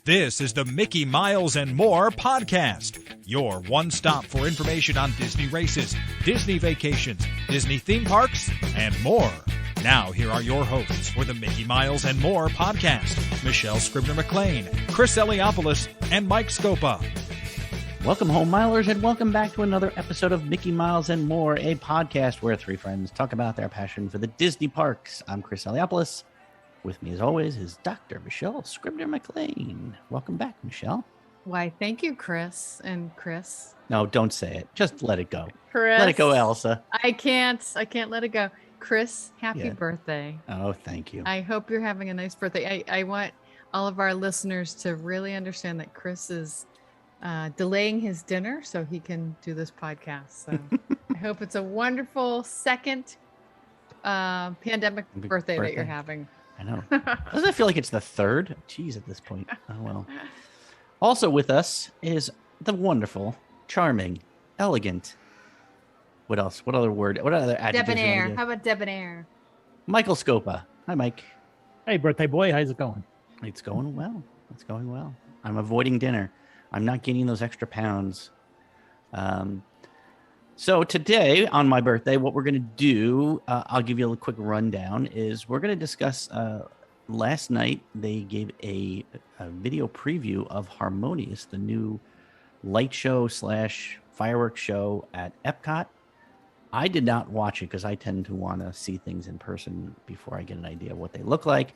This is the Mickey Miles and More podcast, your one-stop for information on Disney races, Disney vacations, Disney theme parks, and more. Now, here are your hosts for the Mickey Miles and More podcast, Michelle Scribner-McLean, Chris Eliopoulos, and Mike Scopa. Welcome home, Milers, and welcome back to another episode of Mickey Miles and More, a podcast where three friends talk about their passion for the Disney parks. I'm Chris Eliopoulos. With me, as always, is Dr. Michelle Scribner-McLean. Welcome back, Michelle. Why, thank you, Chris. And Chris. No, don't say it. Just let it go. Chris. Let it go, Elsa. I can't let it go. Chris, happy birthday. Oh, thank you. I hope you're having a nice birthday. I want all of our listeners to really understand that Chris is delaying his dinner so he can do this podcast. So I hope it's a wonderful second pandemic birthday that you're having. I know. Doesn't it feel like it's the third? Jeez, at this point. Oh, well. Also with us is the wonderful, charming, elegant. What else? What other word? What other adjectives? Debonair. How about debonair? Michael Scopa. Hi, Mike. Hey, birthday boy. How's it going? It's going well. It's going well. I'm avoiding dinner. I'm not gaining those extra pounds. So today, on my birthday, what we're going to do, I'll give you a quick rundown, is we're going to discuss, last night they gave a video preview of Harmonious, the new light show / fireworks show at Epcot. I did not watch it because I tend to want to see things in person before I get an idea of what they look like.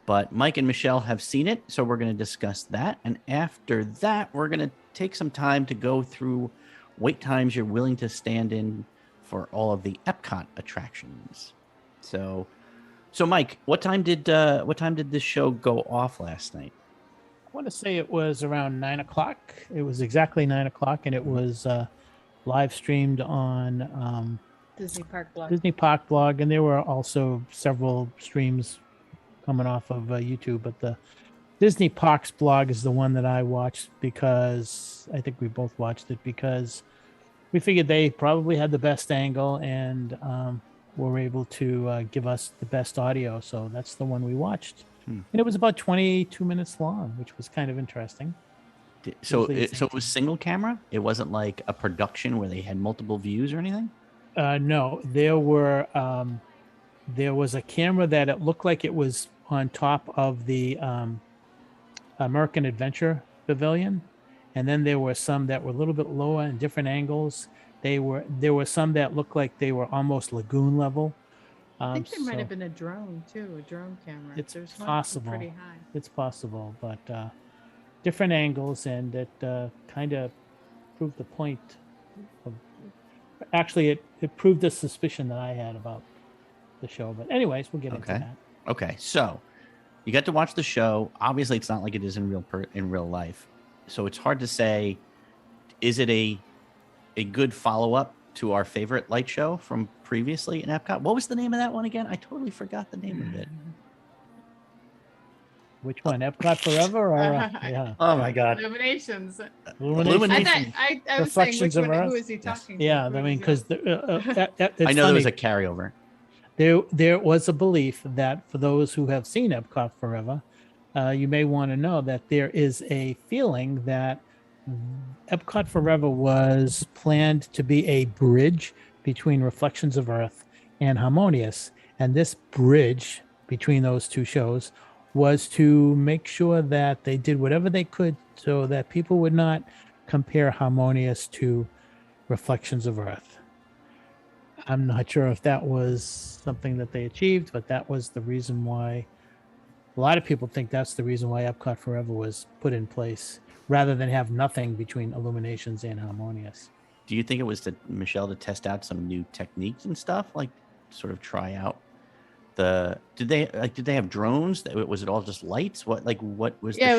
But Mike and Michelle have seen it, so we're going to discuss that. And after that, we're going to take some time to go through wait times you're willing to stand in for all of the Epcot attractions. So Mike, what time did this show go off last night? I want to say it was around 9:00. It was exactly 9:00, and it was live streamed on Disney Park Blog. And there were also several streams coming off of YouTube, but the Disney Parks blog is the one that I watched because I think we both watched it because we figured they probably had the best angle and were able to give us the best audio. So that's the one we watched. And it was about 22 minutes long, which was kind of interesting. So it was single camera? It wasn't like a production where they had multiple views or anything? No, there was a camera that it looked like it was on top of the American Adventure Pavilion, and then there were some that were a little bit lower in different angles. There were some that looked like they were almost lagoon level. I think there might have been a drone too, a drone camera. It's There's possible. Pretty high. It's possible, but different angles, and it kind of proved the point. Actually, it proved the suspicion that I had about the show. But anyways, we'll get into that. Okay, so you got to watch the show. Obviously, it's not like it is in real life, so it's hard to say. Is it a good follow-up to our favorite light show from previously in Epcot? What was the name of that one again? I totally forgot the name of it. Which one? Epcot Forever? Or, yeah. Oh my God! Illuminations. Illuminations. I was saying, Reflections which of one, Earth? who is he talking to? Yeah, I mean, because I know there was a carryover. There was a belief that for those who have seen Epcot Forever, you may want to know that there is a feeling that Epcot Forever was planned to be a bridge between Reflections of Earth and Harmonious. And this bridge between those two shows was to make sure that they did whatever they could so that people would not compare Harmonious to Reflections of Earth. I'm not sure if that was something that they achieved, but that was the reason why. A lot of people think that's the reason why Epcot Forever was put in place, rather than have nothing between Illuminations and Harmonious. Do you think it was Michelle to test out some new techniques and stuff, like sort of try out did they have drones? Was it all just lights? What was the show?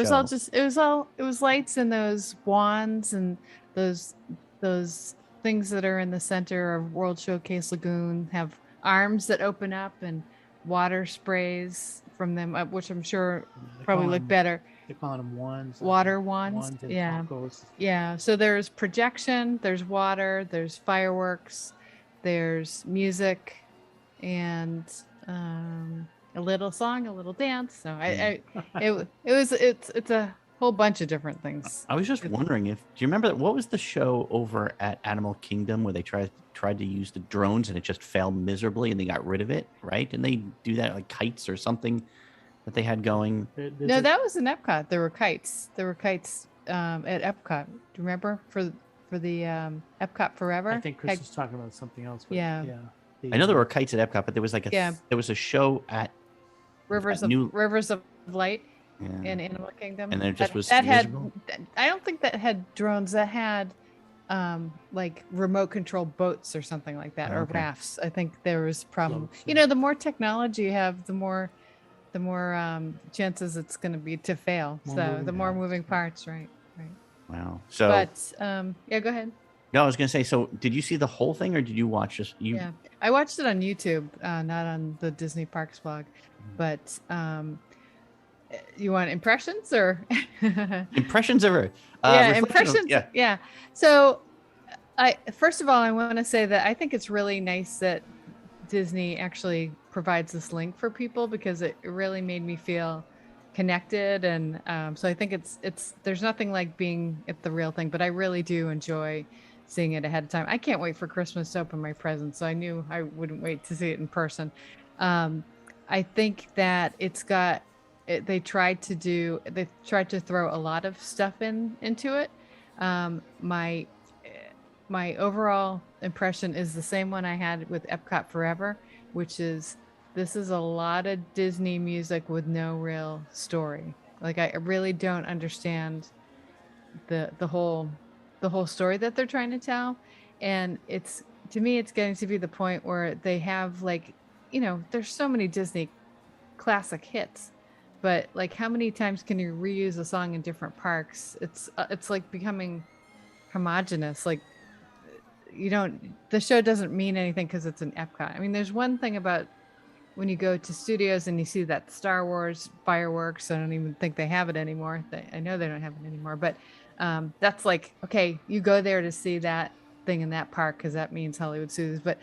It was lights and those wands and those things that are in the center of World Showcase Lagoon have arms that open up and water sprays from them, which I'm sure probably look better. They're calling them wands. Water wands. Yeah. Tacos. Yeah. So there's projection, there's water, there's fireworks, there's music, and a little song, a little dance. So it's whole bunch of different things. I was just wondering do you remember what was the show over at Animal Kingdom where they tried to use the drones and it just failed miserably and they got rid of it, right? And they do that like kites or something that they had going. No, that was in Epcot. There were kites. There were kites at Epcot. Do you remember for the Epcot Forever? I think Chris was talking about something else. But Yeah. I know there were kites at Epcot, but there was like there was a show at Rivers of Light in Animal Kingdom, and then it just was that miserable? I don't think that had drones. That had like remote control boats or something like that, or rafts. I think there was problem. Floats, You know, the more technology you have, the more chances it's going to be to fail. So the more moving parts, right. Wow. So, but yeah, go ahead. No, I was gonna say. So, did you see the whole thing, or did you watch just you? Yeah, I watched it on YouTube, not on the Disney Parks blog. But you want impressions or impressions of impressions? Yeah. So, first of all, I want to say that I think it's really nice that Disney actually provides this link for people because it really made me feel connected, and so I think it's there's nothing like being at the real thing, but I really do enjoy seeing it ahead of time. I can't wait for Christmas to open my presents, so I knew I wouldn't wait to see it in person. I think that they tried to throw a lot of stuff into it. My overall impression is the same one I had with Epcot Forever, which is this is a lot of Disney music with no real story. Like I really don't understand the whole story that they're trying to tell, and to me it's getting to be the point where they have like, you know, there's so many Disney classic hits, but like how many times can you reuse a song in different parks? It's like becoming homogenous. Like the show doesn't mean anything because it's an Epcot. I mean, there's one thing about when you go to studios and you see that Star Wars fireworks. I don't even think they have it anymore. I know they don't have it anymore, but that's like, okay, you go there to see that thing in that park because that means Hollywood Studios. But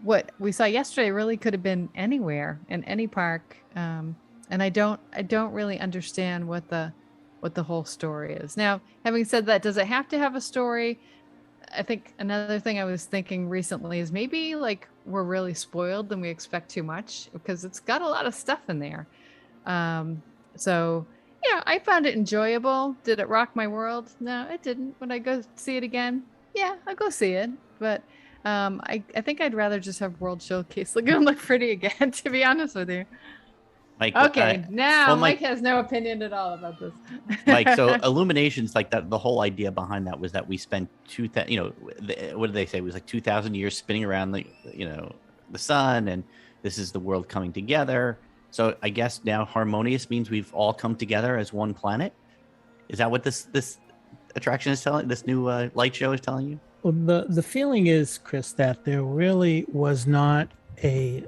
what we saw yesterday really could have been anywhere in any park, and I don't really understand what the whole story is. Now, having said that, does it have to have a story? I think another thing I was thinking recently is maybe like we're really spoiled and we expect too much because it's got a lot of stuff in there. So yeah, I found it enjoyable. Did it rock my world? No, it didn't. Would I go see it again? Yeah, I'll go see it. But I think I'd rather just have World Showcase look pretty again, to be honest with you. Mike, okay, now Mike has no opinion at all about this. Mike, so Illuminations, like that, the whole idea behind that was that we spent what did they say? It was like 2,000 years spinning around the sun, and this is the world coming together. So I guess now Harmonious means we've all come together as one planet. Is that what this attraction is telling? This new light show is telling you? Well, the feeling is, Chris, that there really was not a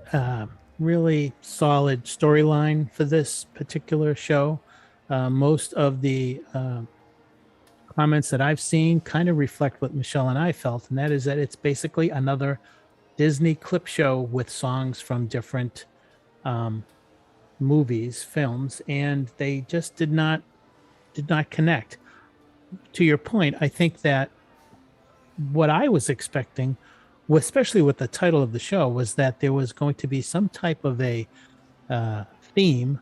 really solid storyline for this particular show. Most of the comments that I've seen kind of reflect what Michelle and I felt, and that is that it's basically another Disney clip show with songs from different movies, films, and they just did not connect. To your point, I think that what I was expecting, especially with the title of the show, was that there was going to be some type of a theme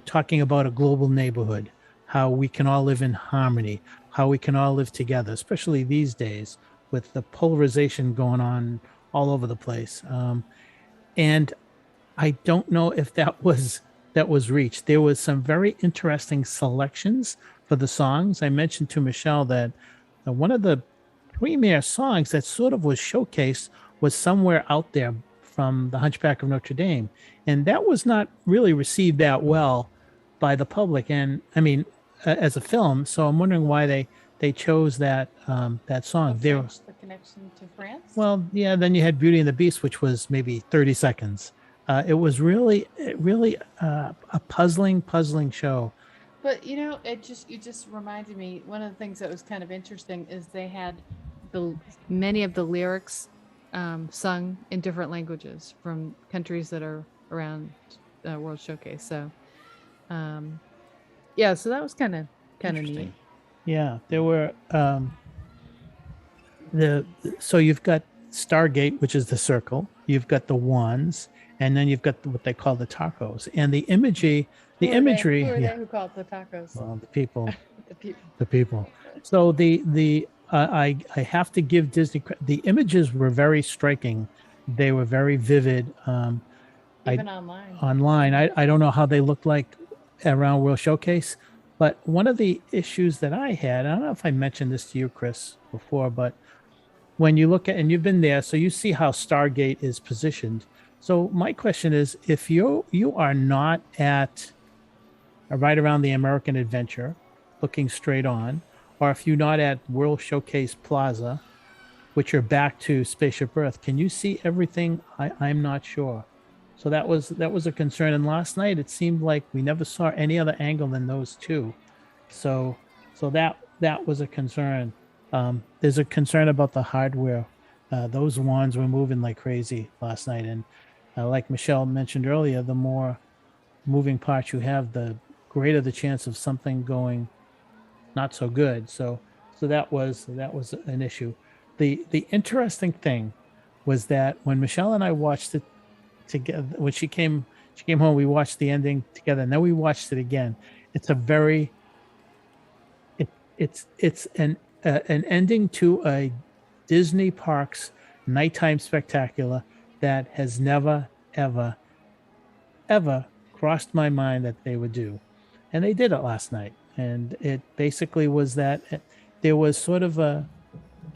talking about a global neighborhood, how we can all live in harmony, how we can all live together, especially these days with the polarization going on all over the place. And I don't know if that was reached. There was some very interesting selections for the songs. I mentioned to Michelle that one of the premier songs that sort of was showcased was Somewhere Out There from The Hunchback of Notre Dame. And that was not really received that well by the public. And I mean, as a film. So I'm wondering why they chose that song. The connection to France? Well, yeah, then you had Beauty and the Beast, which was maybe 30 seconds. It was really a puzzling show. But it just reminded me, one of the things that was kind of interesting is they had many of the lyrics sung in different languages from countries that are around World Showcase. So so that was kind of kind of neat. Interesting. Yeah, there were so you've got Stargate, which is the circle. You've got the wands, and then you've got what they call the tacos. And the imagery, Who are imagery. They? Who are Yeah, they? Who called the tacos? well, the people, The people. the people. So I have to give Disney the images were very striking. They were very vivid. Even online. Online. I don't know how they looked like around World Showcase, but one of the issues that I had, I don't know if I mentioned this to you, Chris, before, but when you look at, and you've been there, so you see how Stargate is positioned. So my question is, if you are not at right around the American Adventure, looking straight on, or if you're not at World Showcase Plaza, which you're back to Spaceship Earth, can you see everything? I'm not sure. So that was a concern. And last night it seemed like we never saw any other angle than those two. So that was a concern. There's a concern about the hardware. Those wands were moving like crazy last night, and like Michelle mentioned earlier, the more moving parts you have, the greater the chance of something going not so good. So that was an issue. The interesting thing was that when Michelle and I watched it together, when she came home, we watched the ending together, and then we watched it again. It's a very it's an ending to a Disney parks nighttime spectacular that has never ever crossed my mind that they would do, and they did it last night. And it basically was that there was sort of a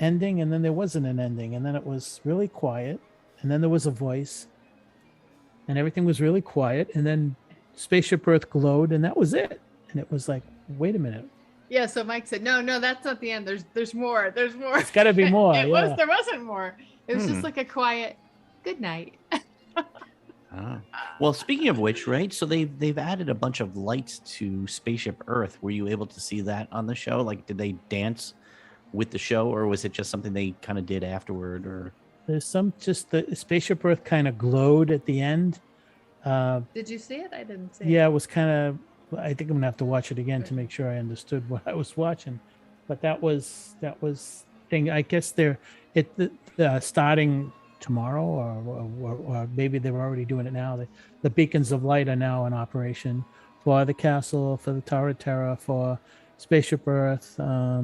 ending, and then there wasn't an ending, and then it was really quiet, and then there was a voice, and everything was really quiet, and then Spaceship Earth glowed, and that was it. And it was like, wait a minute. Yeah, so Mike said, no, that's not the end. There's more. There's more. It's got to be more. There wasn't more. It was just like a quiet good night. Well, speaking of which, right? So they've added a bunch of lights to Spaceship Earth. Were you able to see that on the show? Like, did they dance with the show, or was it just something they kind of did afterward? Or there's some, just the Spaceship Earth kind of glowed at the end. Did you see it? I didn't see it. Yeah, it was kind of. I think I'm gonna have to watch it again to make sure I understood what I was watching. But that was thing. I guess they're starting tomorrow, or maybe they were already doing it now. The beacons of light are now in operation for the castle, for the Tower of Terror, for Spaceship Earth. I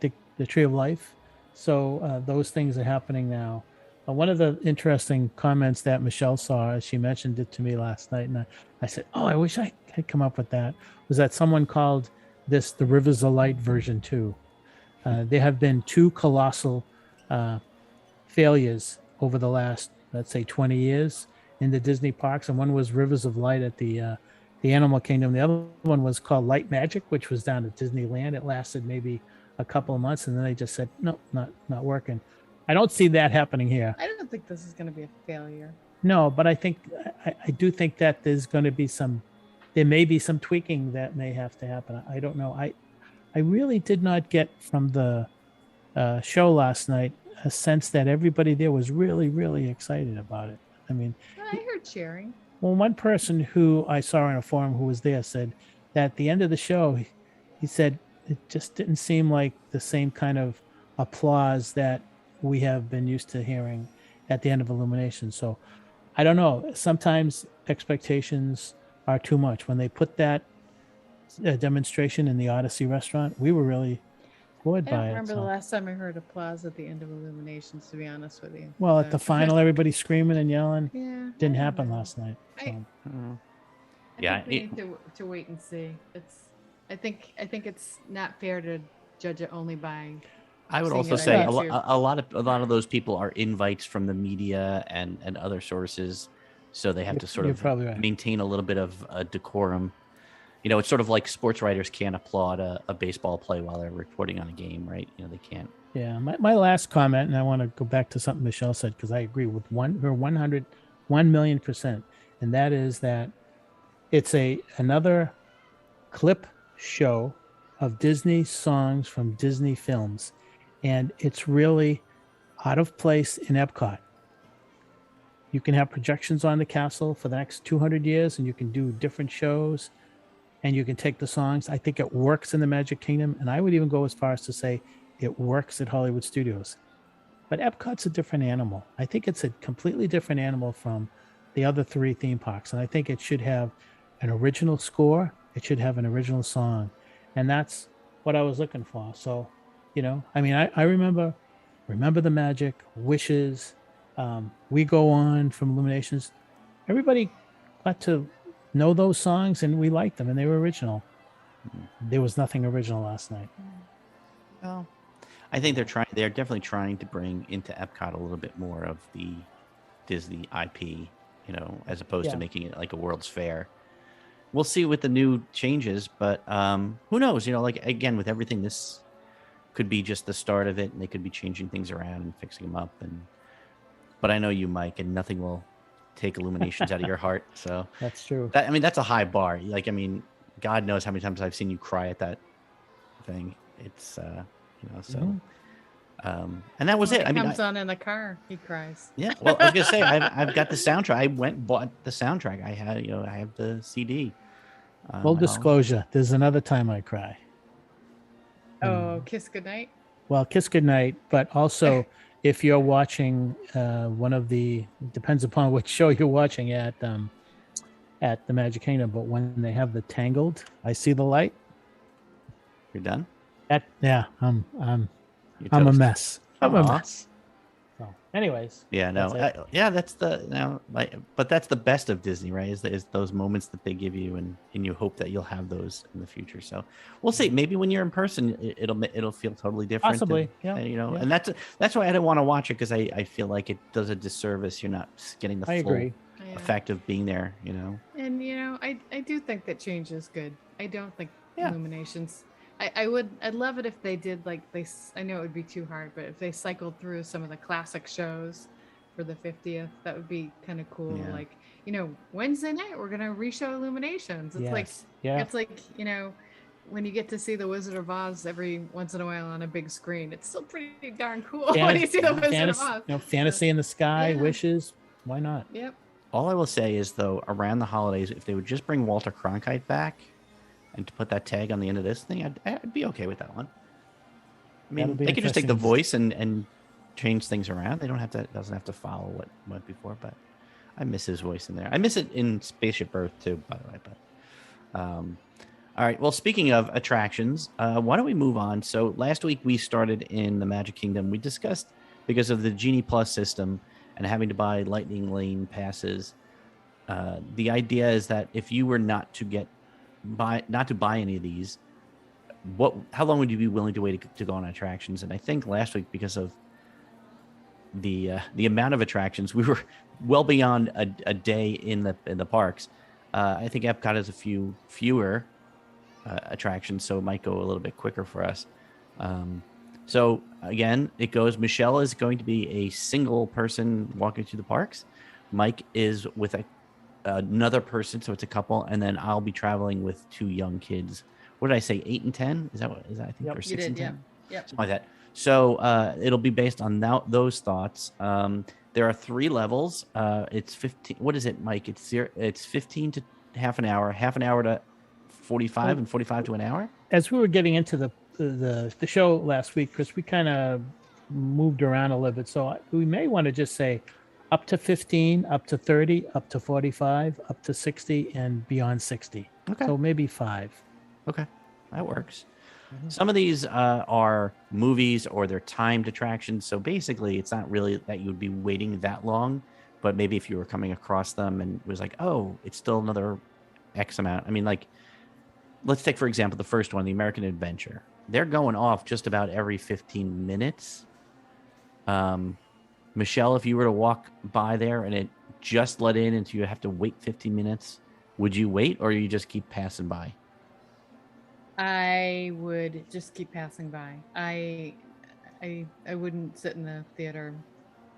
think the Tree of Life. So those things are happening now. One of the interesting comments that Michelle saw, she mentioned it to me last night, and I said, "Oh, I wish I had come up with that." Was that someone called this the Rivers of Light version 2? There have been 2 colossal failures over the last, let's say, 20 years in the Disney parks, and one was Rivers of Light at the Animal Kingdom. The other one was called Light Magic, which was down at Disneyland. It lasted maybe a couple of months, and then they just said, "No, not working." I don't see that happening here. I don't think this is going to be a failure. No, but I do think that there may be some tweaking that may have to happen. I don't know. I really did not get from the show last night a sense that everybody there was really, really excited about it. I mean, I heard cheering. Well, one person who I saw in a forum who was there said that at the end of the show, he said it just didn't seem like the same kind of applause that we have been used to hearing at the end of Illumination. So I don't know. Sometimes expectations are too much. When they put that demonstration in the Odyssey restaurant, we were really floored by it. I don't remember the last time I heard applause at the end of Illuminations, to be honest with you. Well, at the final, everybody screaming and yelling. Yeah, didn't happen last night. So. I think we need to wait and see. I think it's not fair to judge it only by. I would also say a lot of those people are invites from the media and other sources, so they have to sort of maintain a little bit of a decorum. You know, it's sort of like sports writers can't applaud a baseball play while they're reporting on a game, right? You know, they can't. Yeah, my last comment, and I want to go back to something Michelle said, because I agree with 1,000,000%, and that is that it's another clip show of Disney songs from Disney films, and it's really out of place in Epcot. You can have projections on the castle for the next 200 years, and you can do different shows. and you can take the songs. I think it works in the Magic Kingdom, and I would even go as far as to say it works at Hollywood Studios. But Epcot's a different animal. I think it's a completely different animal from the other three theme parks, and I think it should have an original score. It should have an original song, and that's what I was looking for. So, I mean, I remember the Magic, Wishes, We Go On from Illuminations. Everybody got to know those songs, and we liked them, and they were original. There was nothing original last night. Well, I think they're definitely trying to bring into Epcot a little bit more of the Disney IP, as opposed to making it like a World's Fair. We'll see with the new changes, but who knows? Like, again, with everything, this could be just the start of it, and they could be changing things around and fixing them up. But I know you, Mike, and nothing will take Illuminations out of your heart. So That's true. That's a high bar. Like, I mean, God knows how many times I've seen you cry at that thing. It's so. And that was it. I mean, comes on in the car, he cries. Yeah. Well, I was gonna say I've got the soundtrack. I went and bought the soundtrack. I have the CD. Full disclosure, there's another time I cry. Oh, Kiss Goodnight. Well, Kiss Goodnight, but also if you're watching depends upon which show you're watching at the Magic Kingdom, but when they have the Tangled, I See the Light. You're done? I'm You're a toast. mess. I'm a Aw. mess. So, anyways. Yeah, no, That's but that's the best of Disney, right? Is those moments that they give you, and you hope that you'll have those in the future. So we'll see. Maybe when you're in person, it'll feel totally different. Possibly, And that's why I didn't want to watch it, because I feel like it does a disservice. You're not getting the full agree. effect of being there. And I do think that change is good. I don't think Yeah. Illuminations. I'd love it if they did I know it would be too hard, but if they cycled through some of the classic shows for the 50th, that would be kind of cool. Yeah. Like, Wednesday night we're gonna reshow Illuminations. It's Yes. it's like, when you get to see the Wizard of Oz every once in a while on a big screen, it's still pretty darn cool when you see the Wizard of Oz. Fantasy in the Sky, Yeah. Wishes. Why not? Yep. All I will say is, though, around the holidays, if they would just bring Walter Cronkite back and to put that tag on the end of this thing, I'd be okay with that one. I mean, they could just take the interesting. voice and change things around. They don't have to. It doesn't have to follow what went before. But I miss his voice in there. I miss it in Spaceship Earth too, by the way. But all right. Well, speaking of attractions, why don't we move on? So last week we started in the Magic Kingdom. We discussed, because of the Genie Plus system and having to buy Lightning Lane passes. The idea is that if you were not to buy any of these, how long would you be willing to wait to go on attractions? And I think last week, because of the amount of attractions, we were well beyond a day in the parks. I think Epcot has a few fewer attractions, so it might go a little bit quicker for us. So again, it goes. Michelle is going to be a single person walking through the parks. Mike is with another person, so it's a couple, and then I'll be traveling with two young kids. What did I say? 8 and 10? Is that I think? Yep. Or You 6 and did, 10? Yep. Something like that. So it'll be based on those thoughts. There are 3 levels. It's 15. What is it, Mike? It's 15 to half an hour to 45, and 45 to an hour. As we were getting into the show last week, Chris, we kind of moved around a little bit. So we may want to just say up to 15, up to 30, up to 45, up to 60, and beyond 60. Okay. So maybe 5. Okay, that works. Some of these are movies or they're timed attractions. So basically, it's not really that you would be waiting that long, but maybe if you were coming across them and it was like, oh, it's still another X amount. I mean, like, let's take, for example, the first one, the American Adventure. They're going off just about every 15 minutes. Michelle, if you were to walk by there and it just let in until you have to wait 15 minutes, would you wait, or you just keep passing by? I would just keep passing by. I wouldn't sit in the theater.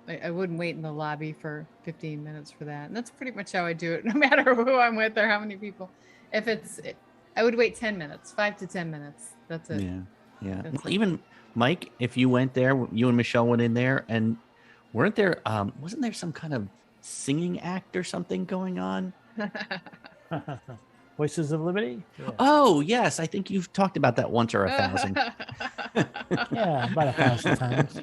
I wouldn't wait in the lobby for 15 minutes for that. And that's pretty much how I do it, no matter who I'm with or how many people. I would wait 10 minutes, 5 to 10 minutes. That's it. Yeah. That's Well, it. even Mike, if you went there, you and Michelle went in there, and wasn't there some kind of singing act or something going on? Voices of Liberty. Yeah, Oh yes, I think you've talked about that once or 1,000. yeah, about 1,000 times.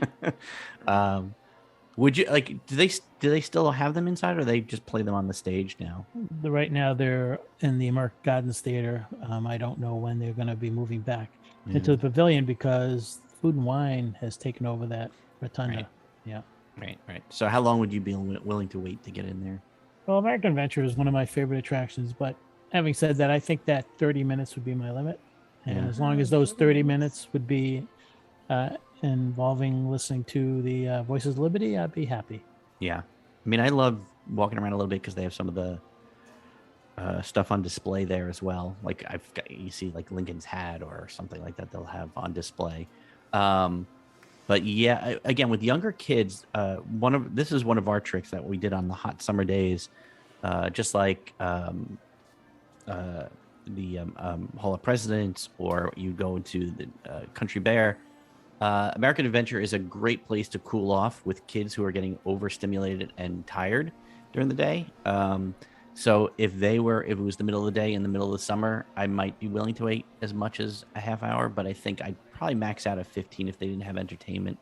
Would you like? Do they still have them inside, or they just play them on the stage now? Right now, they're in the American Gardens Theater. I don't know when they're going to be moving back into the pavilion because Food and Wine has taken over that rotunda. Right. Yeah. Right. So how long would you be willing to wait to get in there? Well, American Adventure is one of my favorite attractions, but having said that, I think that 30 minutes would be my limit. And Yeah. as long as those 30 minutes would be involving listening to the Voices of Liberty, I'd be happy. Yeah. I mean, I love walking around a little bit because they have some of the stuff on display there as well. Like you see like Lincoln's hat or something like that they'll have on display. But yeah, again, with younger kids, this is one of our tricks that we did on the hot summer days, just like the Hall of Presidents, or you go to the Country Bear. American Adventure is a great place to cool off with kids who are getting overstimulated and tired during the day. So if it was the middle of the day in the middle of the summer, I might be willing to wait as much as a half hour, but I think I'd probably max out at 15 if they didn't have entertainment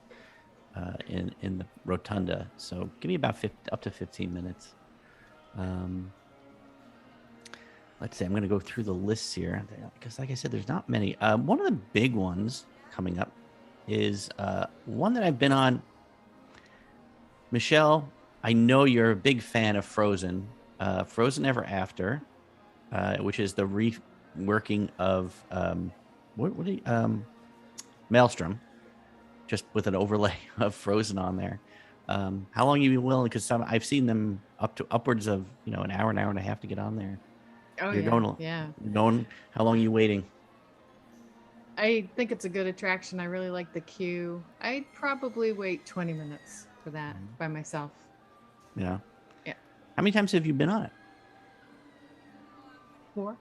in the rotunda. So give me about up to 15 minutes. Let's see. I'm going to go through the lists here because, like I said, there's not many. One of the big ones coming up is one that I've been on. Michelle, I know you're a big fan of Frozen. Frozen Ever After, which is the reworking of Maelstrom, just with an overlay of Frozen on there. How long you been willing? Because I've seen them upwards of an hour and a half to get on there. Oh, yeah. How long are you waiting? I think it's a good attraction. I really like the queue. I'd probably wait 20 minutes for that by myself. Yeah. Yeah. How many times have you been on it? 4.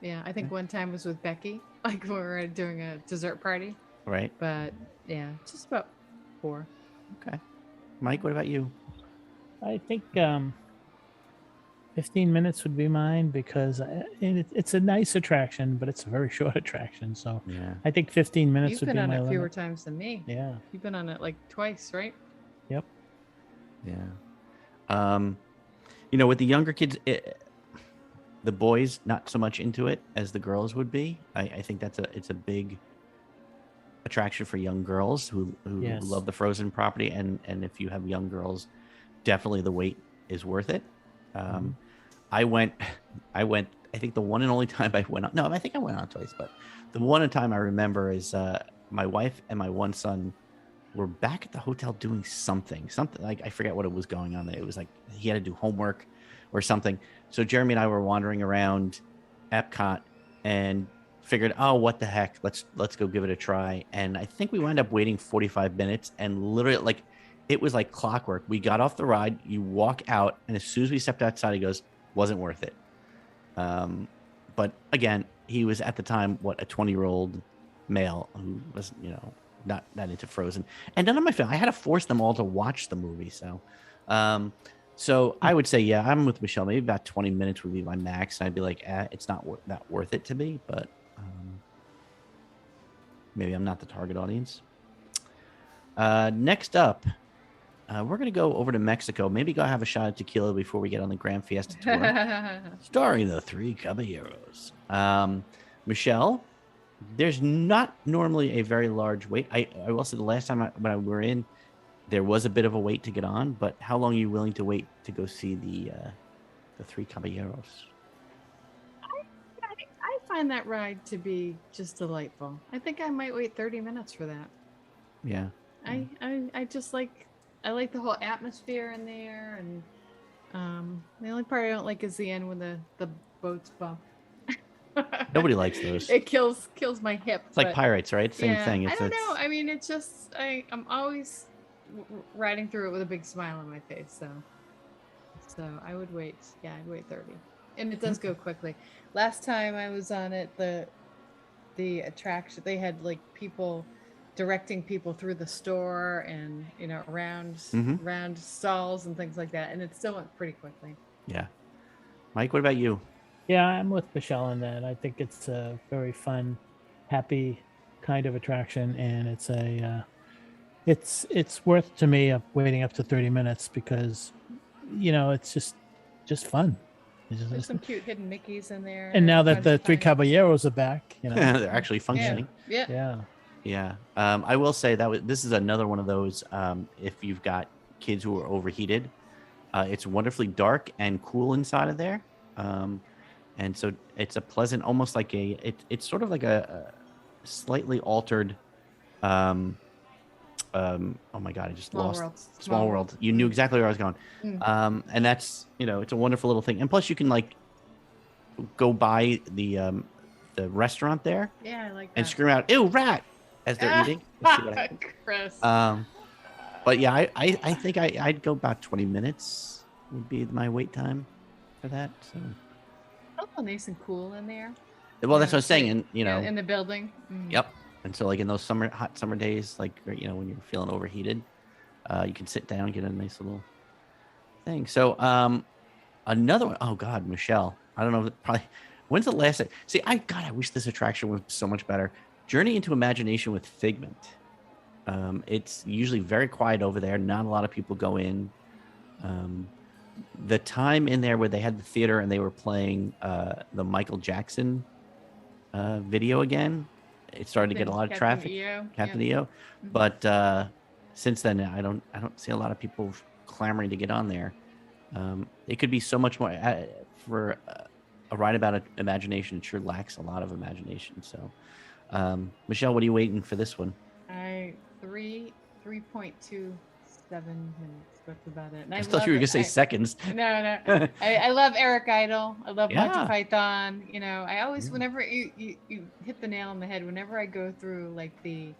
Yeah, I think one time was with Becky, like when we were doing a dessert party. Right. But yeah, just about 4. Okay. Mike, what about you? I think 15 minutes would be mine because it's a nice attraction, but it's a very short attraction. So yeah, I think 15 minutes You've would been be on my it limit. fewer times than me. Yeah. You've been on it like twice, right? Yep. Yeah. With the younger kids, the boys not so much into it as the girls would be. I think it's a big attraction for young girls who Yes. love the Frozen property, and if you have young girls, definitely the wait is worth it. I went. I think the one and only time I went on. No, I think I went on twice, but the one time I remember is my wife and my one son were back at the hotel doing something like I forget what it was going on there. It was like he had to do homework or something. So Jeremy and I were wandering around Epcot and figured, oh, what the heck? Let's go give it a try. And I think we wound up waiting 45 minutes, and literally it was like clockwork. We got off the ride, you walk out, and as soon as we stepped outside, he goes, wasn't worth it. But again, he was at the time, a 20-year-old male who was, not into Frozen. And none of my family, I had to force them all to watch the movie. So I would say, yeah, I'm with Michelle. Maybe about 20 minutes would be my max. And I'd be like, it's not that worth it to me, but maybe I'm not the target audience. Next up, we're going to go over to Mexico. Maybe go have a shot of tequila before we get on the Grand Fiesta tour, starring the Three Caballeros. Michelle, there's not normally a very large wait. I will say the last time when I were in, there was a bit of a wait to get on. But how long are you willing to wait to go see the Three Caballeros? I find that ride to be just delightful. I think I might wait 30 minutes for that. Yeah. I just like the whole atmosphere in there, and the only part I don't like is the end when the boats bump. Nobody likes those. It kills my hip. It's like Pirates, right? Same thing. I don't know. I mean, it's just I'm always riding through it with a big smile on my face. So I would wait. Yeah, I'd wait 30, and it does go quickly. Last time I was on it, the attraction, they had like people directing people through the store and around stalls and things like that, and it still went pretty quickly. Yeah. Mike, what about you? Yeah, I'm with Michelle on that. I think it's a very fun, happy kind of attraction, and it's worth to me of waiting up to 30 minutes because it's just fun. There's some cute hidden Mickeys in there. And now It's that hard the to three find. caballeros are back, They're actually Yeah, functioning. yeah. yeah. Yeah. I will say this is another one of those. If you've got kids who are overheated, it's wonderfully dark and cool inside of there. And so it's a pleasant, almost like it's sort of like a slightly altered. Oh my God, I just Small lost World. Small World. You knew exactly where I was going. And that's, it's a wonderful little thing. And plus you can like go by the restaurant there Yeah, I like that. and scream out, "Ew, rat," as they're eating. Let's see what happens. Chris. But yeah, I think I'd go about 20 minutes would be my wait time for that. So, Oh, nice and cool in there. well, that's what I was saying. And, in the building. yep. And so like in those hot summer days, like, when you're feeling overheated, you can sit down and get a nice little thing. So, another one, oh God, Michelle, I don't know, probably, when's the last time? See, I wish this attraction was so much better. Journey into Imagination with Figment. It's usually very quiet over there. Not a lot of people go in. The time in there where they had the theater and they were playing the Michael Jackson video again, it started to get a lot of traffic. Captain EO. But since then, I don't see a lot of people clamoring to get on there. It could be so much more for a ride about imagination. It sure lacks a lot of imagination. So, Michelle, what are you waiting for this one? 3.27 minutes. That's about it. And I thought you were gonna say seconds. No. I love Eric Idle. I love Monty Yeah. Python. I always, whenever you hit the nail on the head, whenever I go through like the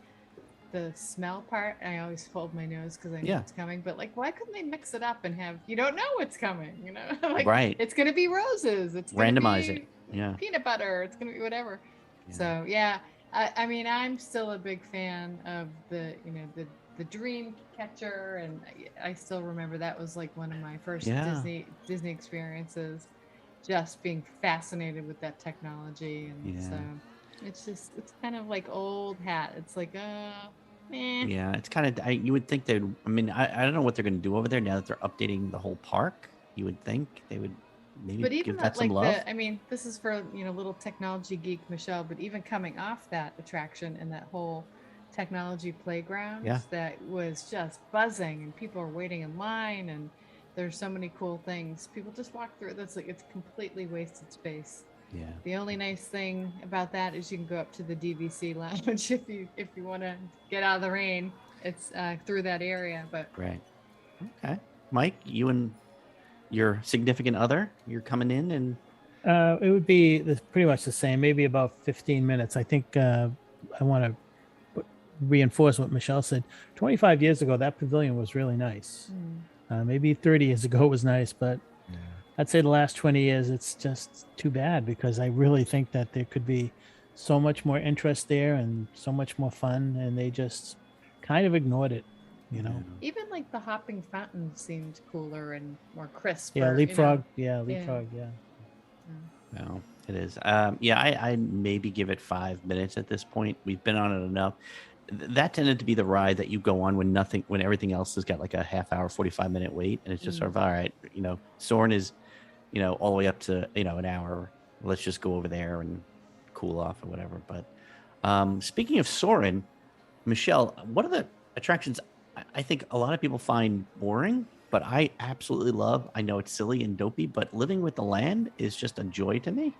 smell part, I always fold my nose because I know it's coming. But like, why couldn't they mix it up and have, you don't know what's coming, like, right? It's gonna be roses. It's gonna randomize be it. Yeah. peanut butter. It's gonna be whatever. Yeah. So yeah, I mean, I'm still a big fan of the dream catcher, and I still remember that was like one of my first Disney experiences, just being fascinated with that technology. And so it's kind of like old hat. It's like yeah, it's kind of, you would think I don't know what they're going to do over there now that they're updating the whole park. You would think they would maybe give that some love. This is for little technology geek Michelle, but even coming off that attraction and that whole technology playground that was just buzzing, and people are waiting in line, and there's so many cool things. People just walk through it. That's like, it's completely wasted space. Yeah. The only nice thing about that is you can go up to the DVC lounge if you want to get out of the rain. It's through that area, but right. Okay, Mike, you and your significant other, you're coming in, and it would be pretty much the same, maybe about 15 minutes. I think I want to reinforce what Michelle said. 25 years ago, that pavilion was really nice. Maybe 30 years ago it was nice, but I'd say the last 20 years, it's just too bad, because I really think that there could be so much more interest there and so much more fun, and they just kind of ignored it, Even like the hopping fountain seemed cooler and more crisp. Yeah, leapfrog. Leapfrog. No, it is. I maybe give it 5 minutes at this point. We've been on it enough. That tended to be the ride that you go on when everything else has got like a half hour, 45-minute wait, and it's just sort of, all right, Soarin' is, all the way up to an hour. Let's just go over there and cool off or whatever. But speaking of Soarin', Michelle, what are the attractions I think a lot of people find boring, but I absolutely love? I know it's silly and dopey, but Living with the Land is just a joy to me.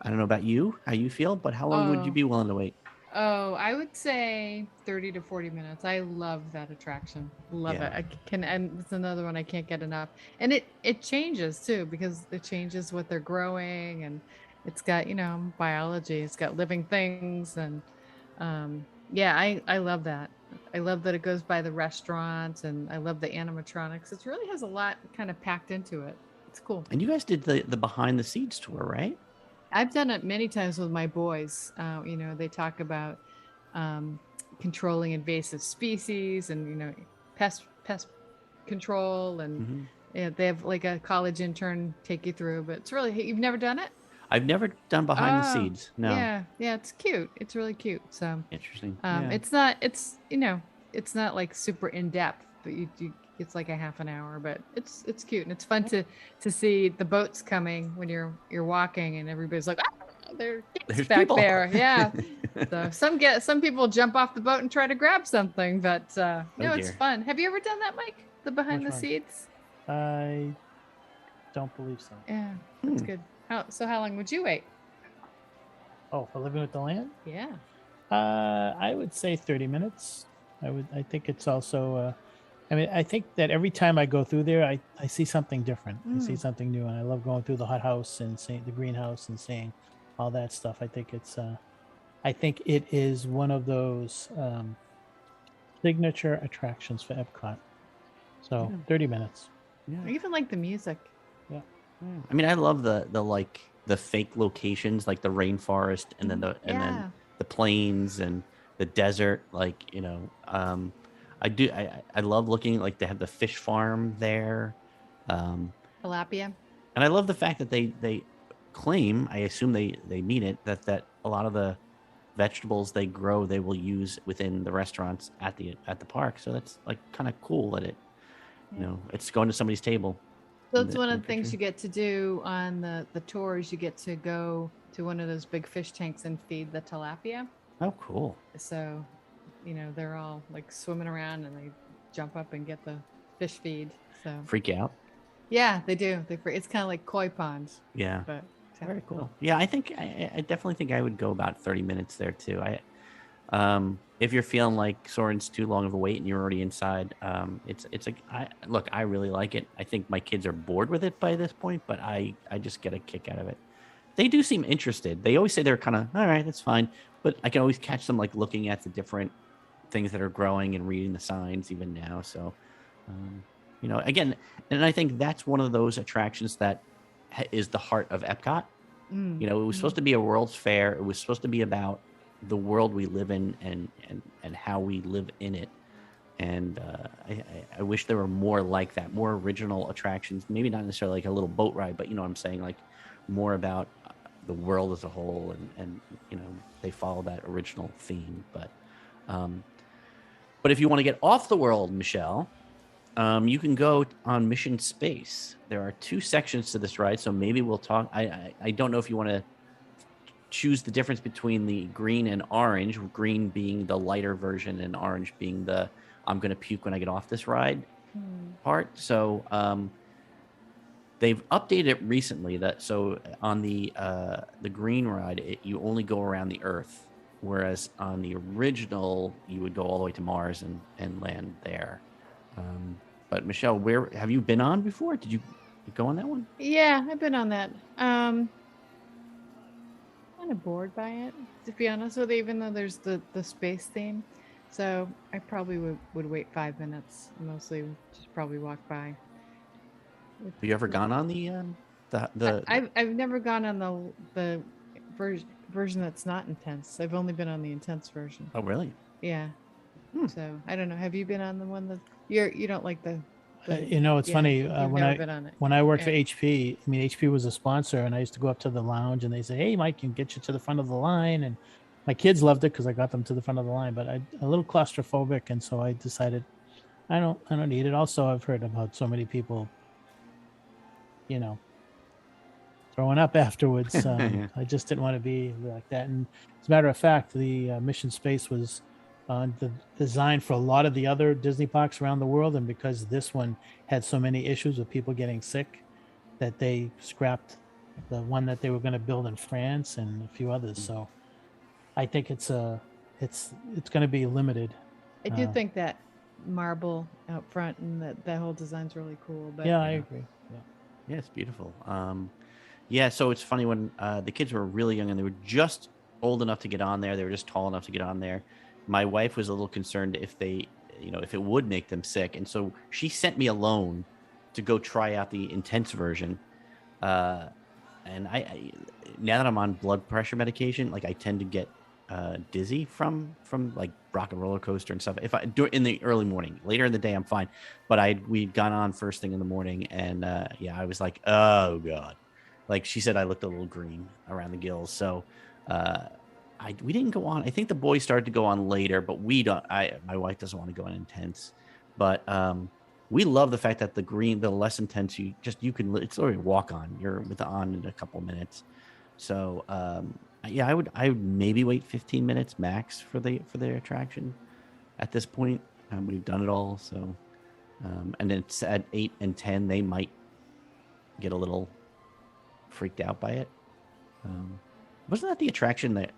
I don't know about you, how you feel, but how long would you be willing to wait? Oh, I would say 30 to 40 minutes. I love that attraction. Love it. And it's another one I can't get enough. And it changes too, because it changes what they're growing, and it's got, biology, it's got living things. And I love that. I love that it goes by the restaurants, and I love the animatronics. It really has a lot kind of packed into it. It's cool. And you guys did the behind the scenes tour, right? I've done it many times with my boys. They talk about controlling invasive species and, pest control. And they have like a college intern take you through, but it's really, you've never done it? I've never done behind the scenes. No. Yeah, it's cute. It's really cute. So Interesting. it's not like super in depth, but it's like a half an hour, but it's cute and it's fun to see the boats coming when you're walking and everybody's like, ah, there's back people there. Yeah. So some people jump off the boat and try to grab something, but no, it's dear. fun. Have you ever done that, Mike? The behind Which the one? scenes? I don't believe so. Yeah, that's good. How long would you wait? Oh, for Living with the Land? Yeah. I would say 30 minutes. I think it's also, I think that every time I go through there, I see something different. I see something new, and I love going through the hot house and seeing the greenhouse and seeing all that stuff. I think it is one of those signature attractions for Epcot. So 30 minutes. I even like the music. Yeah. I mean, I love the fake locations, like the rainforest, and then then the plains and the desert. Like, I love looking, like they have the fish farm there. Tilapia. And I love the fact that they claim, I assume they mean it, that a lot of the vegetables they grow they will use within the restaurants at the park. So that's like kind of cool that it's going to somebody's table. So it's one of the things you get to do on the tours. You get to go to one of those big fish tanks and feed the tilapia. Oh, cool. So, they're all like swimming around and they jump up and get the fish feed. So freak out. Yeah, they do. It's kind of like koi ponds. Yeah. But very cool. Yeah, I think I definitely think I would go about 30 minutes there too. If you're feeling like Soarin's too long of a wait and you're already inside, I really like it. I think my kids are bored with it by this point, but I just get a kick out of it. They do seem interested. They always say they're kind of, all right, that's fine. But I can always catch them like looking at the different things that are growing and reading the signs even now. So, again, and I think that's one of those attractions that is the heart of Epcot. It was supposed to be a World's Fair. It was supposed to be about the world we live in and how we live in it. And I wish there were more like that, more original attractions. Maybe not necessarily like a little boat ride, but you know what I'm saying, like more about the world as a whole, and they follow that original theme. But if you want to get off the world, Michelle, you can go on Mission Space. There are 2 sections to this ride, so maybe we'll talk. I don't know if you want to choose the difference between the green and orange, green being the lighter version and orange being the I'm going to puke when I get off this ride part. So they've updated it recently so on the green ride, you only go around the Earth, whereas on the original, you would go all the way to Mars and land there. But Michelle, where have you been on before? Did you go on that one? Yeah, I've been on that. Kind of bored by it, to be honest with you, even though there's the space theme. So I probably would wait 5 minutes. Mostly just probably walk by. Have you ever gone on the I've never gone on the version that's not intense. I've only been on the intense version. Oh, really? Yeah. So I don't know. Have you been on the one that you don't like the it's funny when I worked for Yeah. HP. I mean, HP was a sponsor, and I used to go up to the lounge, and they say, "Hey, Mike, can get you to the front of the line." And my kids loved it because I got them to the front of the line. But I'm a little claustrophobic, and so I decided I don't need it. Also, I've heard about so many people, throwing up afterwards. Yeah. I just didn't want to be like that. And as a matter of fact, the Mission Space was designed for a lot of the other Disney parks around the world, and because this one had so many issues with people getting sick, that they scrapped the one that they were going to build in France and a few others. So I think it's going to be limited. I do think that marble out front and that whole design's really cool. But Yeah, I agree. Yeah, it's beautiful. So it's funny when the kids were really young and they were just old enough to get on there. They were just tall enough to get on there. My wife was a little concerned if if it would make them sick. And so she sent me alone to go try out the intense version. And I now that I'm on blood pressure medication, like I tend to get dizzy from like rock and roller coaster and stuff. If I do it in the early morning, later in the day, I'm fine. But we'd gone on first thing in the morning, and I was like, oh God, like she said, I looked a little green around the gills. So we didn't go on. I think the boys started to go on later, but we don't. My wife doesn't want to go on intense, but we love the fact that the less intense, it's already walk on. You're on in a couple minutes. So yeah, I would maybe wait 15 minutes max for the attraction. At this point, we've done it all. So and it's at 8 and 10, they might get a little freaked out by it. Wasn't that the attraction that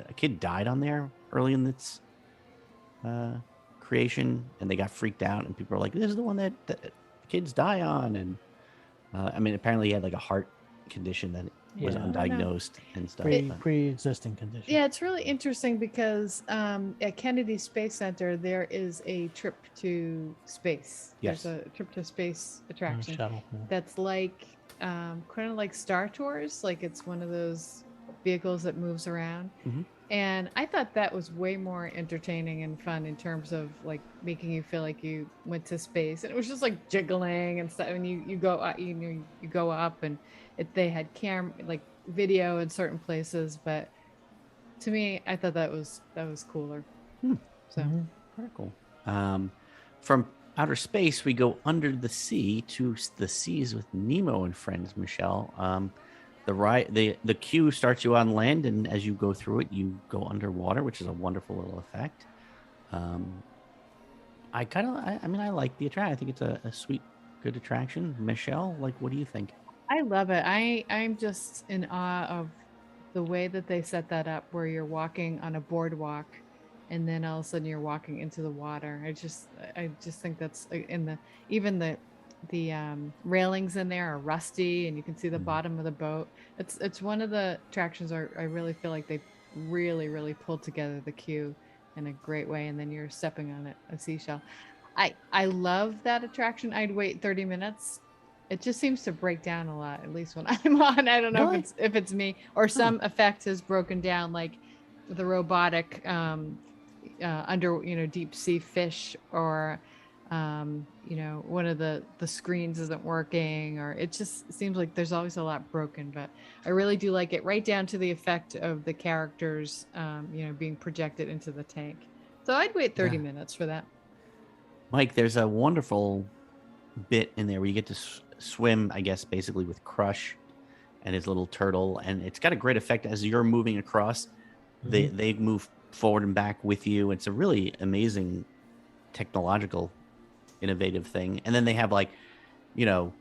a kid died on there early in its creation, and they got freaked out, and people were like, "This is the one that kids die on." And I mean, apparently he had like a heart condition that was undiagnosed and stuff. Pre-existing condition. Yeah, it's really interesting because at Kennedy Space Center there is a trip to space. Yes. There's a trip to space attraction Shuttle. that's like kind of like Star Tours. Like it's one of those vehicles that moves around. Mm-hmm. And I thought that was way more entertaining and fun in terms of like making you feel like you went to space. And it was just like jiggling and stuff. And you go up, you go up, and they had like video in certain places. But to me, I thought that was cooler. So very cool. From outer space, we go under the sea to the seas with Nemo and friends. Michelle. The queue starts you on land, and as you go through it, you go underwater, which is a wonderful little effect. I like the attraction. I think it's a sweet, good attraction. Michelle, like, what do you think? I love it. I'm just in awe of the way that they set that up, where you're walking on a boardwalk, and then all of a sudden you're walking into the water. I just think that's even the railings in there are rusty, and you can see the bottom of the boat. It's one of the attractions I really feel like they really pulled together the queue in a great way, and then you're stepping on a seashell. I love that attraction. I'd wait 30 minutes. It just seems to break down a lot, at least when I'm on. I don't know if it's me or some effect has broken down, like the robotic under deep sea fish, or one of the screens isn't working, or it just seems like there's always a lot broken. But I really do like it, right down to the effect of the characters being projected into the tank. So I'd wait 30 minutes for that. Mike, there's a wonderful bit in there where you get to swim, I guess, basically with Crush and his little turtle, and it's got a great effect as you're moving across. They move forward and back with you. It's a really amazing technological innovative thing. And then they have like the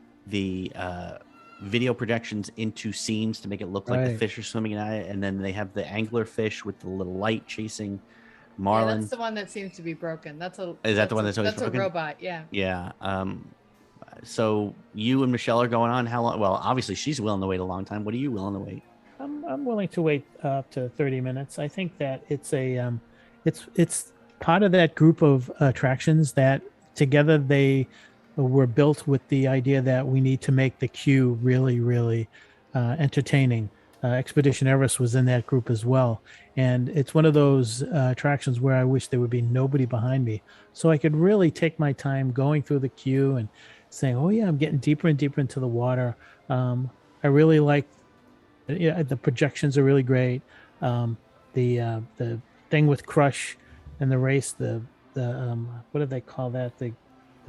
video projections into scenes to make it look like the fish are swimming in it, and then they have the angler fish with the little light chasing marlin. Yeah, that's the one that seems to be broken. That's the one that's always broken? A robot. Yeah. So you and Michelle are going on how long? Well, obviously she's willing to wait a long time. What are you willing to wait? I'm willing to wait up to 30 minutes. I think that it's it's part of that group of attractions that together they were built with the idea that we need to make the queue really entertaining. Expedition Everest was in that group as well. And it's one of those attractions where I wish there would be nobody behind me, so I could really take my time going through the queue and saying, oh yeah, I'm getting deeper and deeper into the water. I really like, the projections are really great. The thing with Crush and the race, the what do they call that? The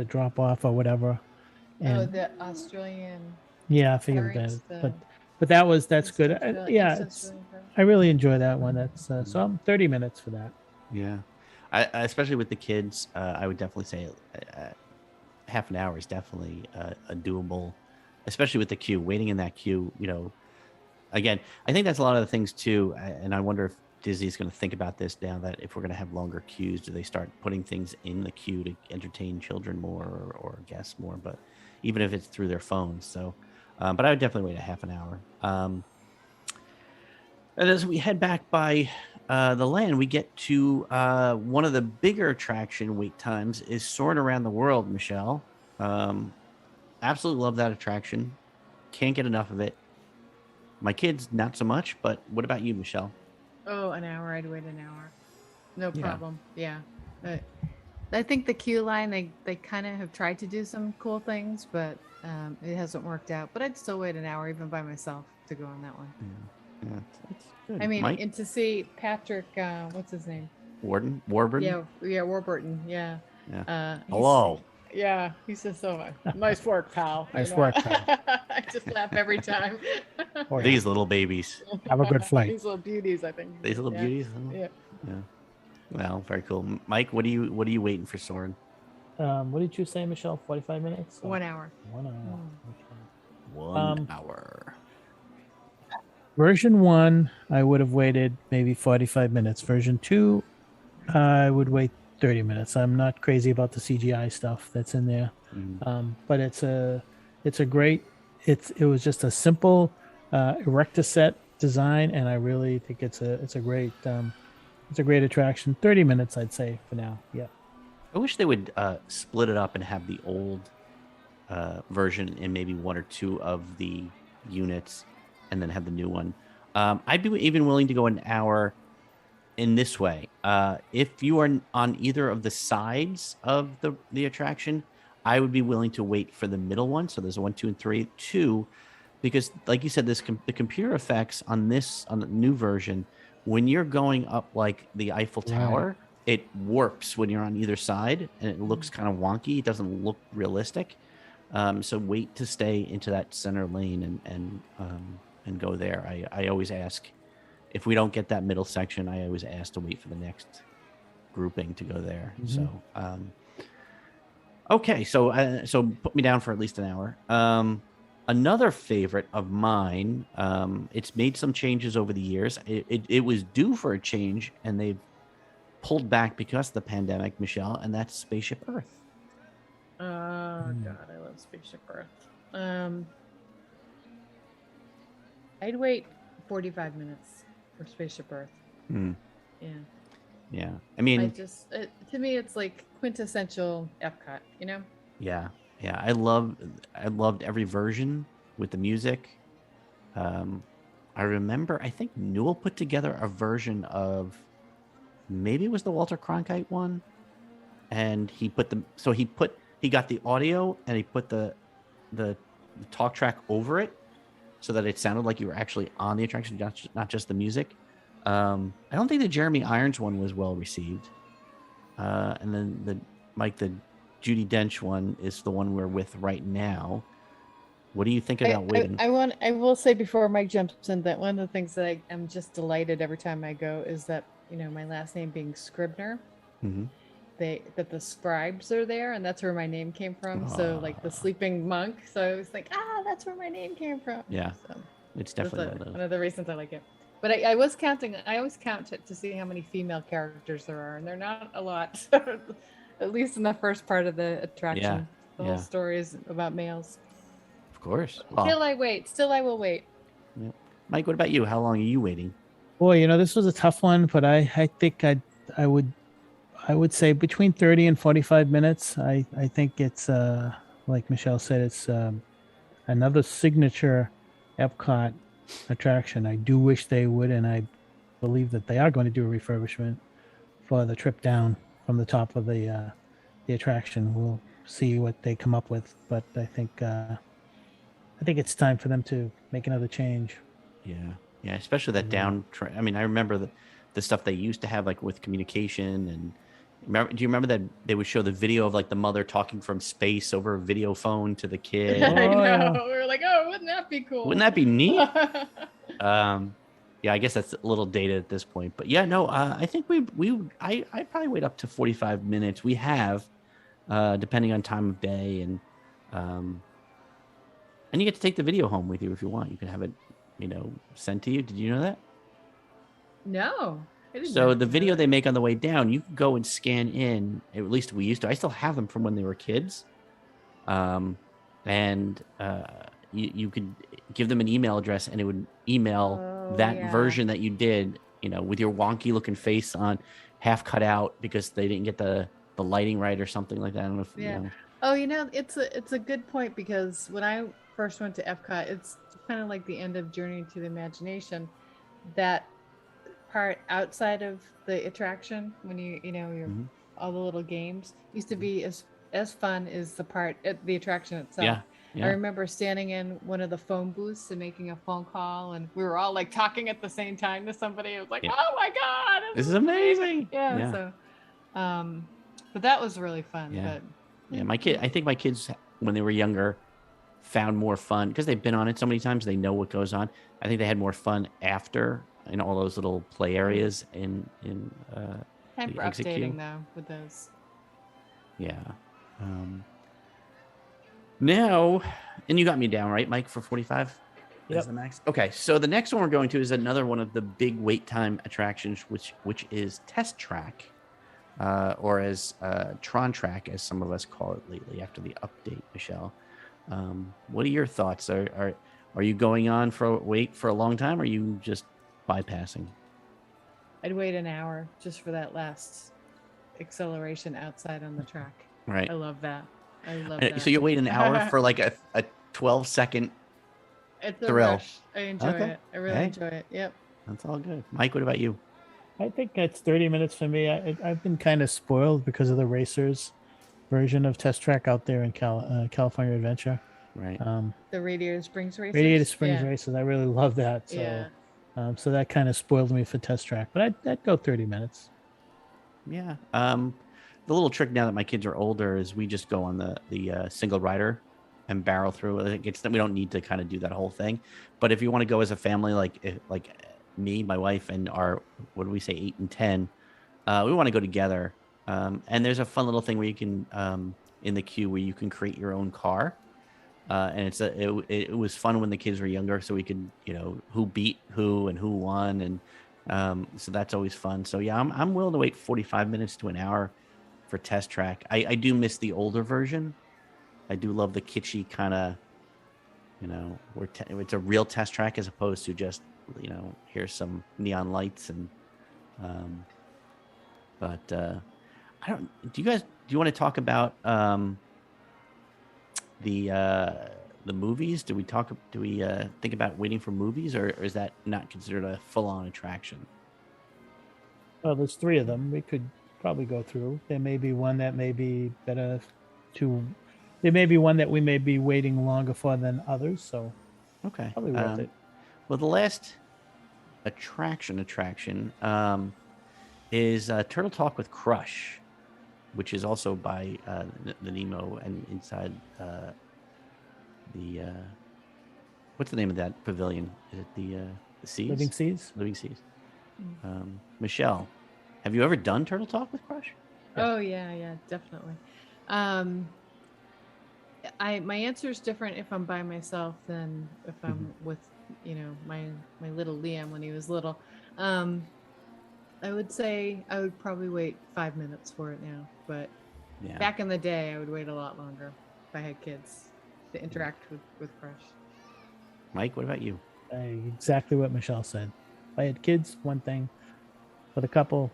drop off or whatever. And, the Australian. Yeah, I figured that. But that's good. I really enjoy that one. That's so I'm 30 minutes for that. Yeah, especially with the kids, I would definitely say half an hour is definitely a doable, especially with the queue. Waiting in that queue, again, I think that's a lot of the things too. And I wonder if Disney's going to think about this now, that if we're going to have longer queues, do they start putting things in the queue to entertain children more or guests more? But even if it's through their phones, so. But I would definitely wait a half an hour. And as we head back by the land, we get to one of the bigger attraction wait times is Soaring Around the World, Michelle. Absolutely love that attraction. Can't get enough of it. My kids, not so much, but what about you, Michelle? Oh, an hour. I'd wait an hour. No problem. Yeah. I think the queue line, they kind of have tried to do some cool things, but it hasn't worked out. But I'd still wait an hour even by myself. to go on that one. Yeah, it's good. I mean, Mike? and to see Patrick, what's his name? Warburton? Yeah, Warburton. Yeah. Yeah. He's- Hello. Yeah, he says so much. Nice work, pal. Nice work, pal. I just laugh every time. Oh, yeah. These little babies. Have a good flight. These little beauties, I think. These little Yeah. beauties. Yeah. Yeah. Well, very cool. Mike, what are you waiting for, Soren? What did you say, Michelle? 45 minutes? 1 hour. 1 hour. Mm. Okay. 1 hour. Version 1, I would have waited maybe 45 minutes. Version 2, I would wait 30 minutes. I'm not crazy about the CGI stuff that's in there. But it was just a simple Erecta set design, and I really think it's a great attraction. 30 minutes, I'd say, for now. Yeah. I wish they would split it up and have the old version in maybe 1 or 2 of the units, and then have the new one. I'd be even willing to go an hour in this way. If you are on either of the sides of the attraction, I would be willing to wait for the middle one. So there's a 1, 2, and 3. 2, because like you said, the computer effects on the new version, when you're going up like the Eiffel Tower, it warps when you're on either side, and it looks kind of wonky. It doesn't look realistic. So wait to stay into that center lane and go there. I always ask, if we don't get that middle section, I always ask to wait for the next grouping to go there. So, okay. So put me down for at least an hour. Another favorite of mine, it's made some changes over the years. It was due for a change, and they've pulled back because of the pandemic, Michelle, and that's Spaceship Earth. Oh God, I love Spaceship Earth. I'd wait 45 minutes for Spaceship Earth. Yeah. Yeah. I mean, To me, it's like quintessential Epcot, you know? Yeah. I loved every version with the music. I remember, I think Newell put together a version of, maybe it was the Walter Cronkite one, and he got the audio and he put the talk track over it, so that it sounded like you were actually on the attraction, not just the music. I don't think the Jeremy Irons one was well received. And then the Judi Dench one is the one we're with right now. What do you think about waiting? I will say before Mike jumps in that one of the things that I am just delighted every time I go is that, my last name being Scribner, that the scribes are there, and that's where my name came from. So like the sleeping monk. So I was like, that's where my name came from. Yeah, so it's definitely one of the reasons I like it. But I was counting. I always count it to see how many female characters there are, and they're not a lot. At least in the first part of the attraction. The whole story is about males. Of course. Still I wait. Still I will wait. Yeah. Mike, what about you? How long are you waiting? Boy, this was a tough one, but I think I would say between 30 and 45 minutes. I think it's like Michelle said, it's another signature Epcot attraction. I do wish they would, and I believe that they are going to do a refurbishment for the trip down from the top of the attraction. We'll see what they come up with, but I think it's time for them to make another change. Yeah, especially that down. I mean, I remember the stuff they used to have, like with communication, and do you remember that they would show the video of like the mother talking from space over a video phone to the kid? I know. Yeah. We were like, wouldn't that be cool? Wouldn't that be neat? Yeah, I guess that's a little dated at this point, but yeah, no, I think I'd probably wait up to 45 minutes. We have, depending on time of day, and you get to take the video home with you if you want. You can have it, sent to you. Did you know that? No. So the video they make on the way down, you can go and scan in. At least we used to. I still have them from when they were kids. And you could give them an email address, and it would email version that you did, with your wonky looking face on, half cut out because they didn't get the lighting right or something like that. I don't know if you know. Oh, it's a good point, because when I first went to Epcot, it's kind of like the end of Journey to the Imagination. That part outside of the attraction, when you're all the little games, used to be as fun as the part at the attraction itself. Yeah. I remember standing in one of the phone booths and making a phone call, and we were all like talking at the same time to somebody. It was like, Yeah. oh my God, This is amazing. Yeah. Yeah. So, but that was really fun. Yeah. But Yeah. I think my kids, when they were younger, found more fun because they've been on it so many times. They know what goes on. I think they had more fun after in all those little play areas in time the for exit updating queue. though with those. Yeah. Now, and you got me down, right, Mike, for 45? Yep. Is the max? Okay, so the next one we're going to is another one of the big wait time attractions, which is Test Track, or as Tron Track, as some of us call it lately after the update. Michelle, what are your thoughts? Are you going on for a long time, or are you just bypassing? I'd wait an hour just for that last acceleration outside on the track. Right. I love that. I love that. So you wait an hour for like a 12-second. It's a thrill. rush. I enjoy Okay. it. I really Hey. enjoy it. Yep. That's all good. Mike, what about you? I think it's 30 minutes for me. I've been kind of spoiled because of the racers version of Test Track out there in California Adventure. Right. The Radiator Springs races. Radiator Springs Yeah. races. I really love that. So, Yeah. so that kind of spoiled me for Test Track. But I'd go 30 minutes. Yeah. The little trick now that my kids are older is we just go on the single rider and barrel through. We don't need to kind of do that whole thing. But if you want to go as a family, like me, my wife, and our, what do we say, 8 and 10, we want to go together. And there's a fun little thing where you can in the queue where you can create your own car. And it was fun when the kids were younger, so we could, who beat who and who won, and so that's always fun. So yeah, I'm willing to wait 45 minutes to an hour for Test Track. I do miss the older version. I do love the kitschy kind of, where it's a real Test Track as opposed to just, here's some neon lights and, but I don't. Do you want to talk about the movies? Do we think about waiting for movies, or is that not considered a full-on attraction? Well, there's 3 of them. We could probably go through. There may be one that may be better there may be one that we may be waiting longer for than others. So Okay. probably worth it. Well, the last attraction is Turtle Talk with Crush, which is also by the Nemo and inside the what's the name of that pavilion? Is it the Seas? Living Seas. Living Seas. Michelle, have you ever done Turtle Talk with Crush? Oh yeah, definitely. My answer is different if I'm by myself than if I'm with, my little Liam when he was little. I would say I would probably wait 5 minutes for it now, but back in the day, I would wait a lot longer if I had kids to interact with Crush. Mike, what about you? Exactly what Michelle said. If I had kids, one thing. But a couple,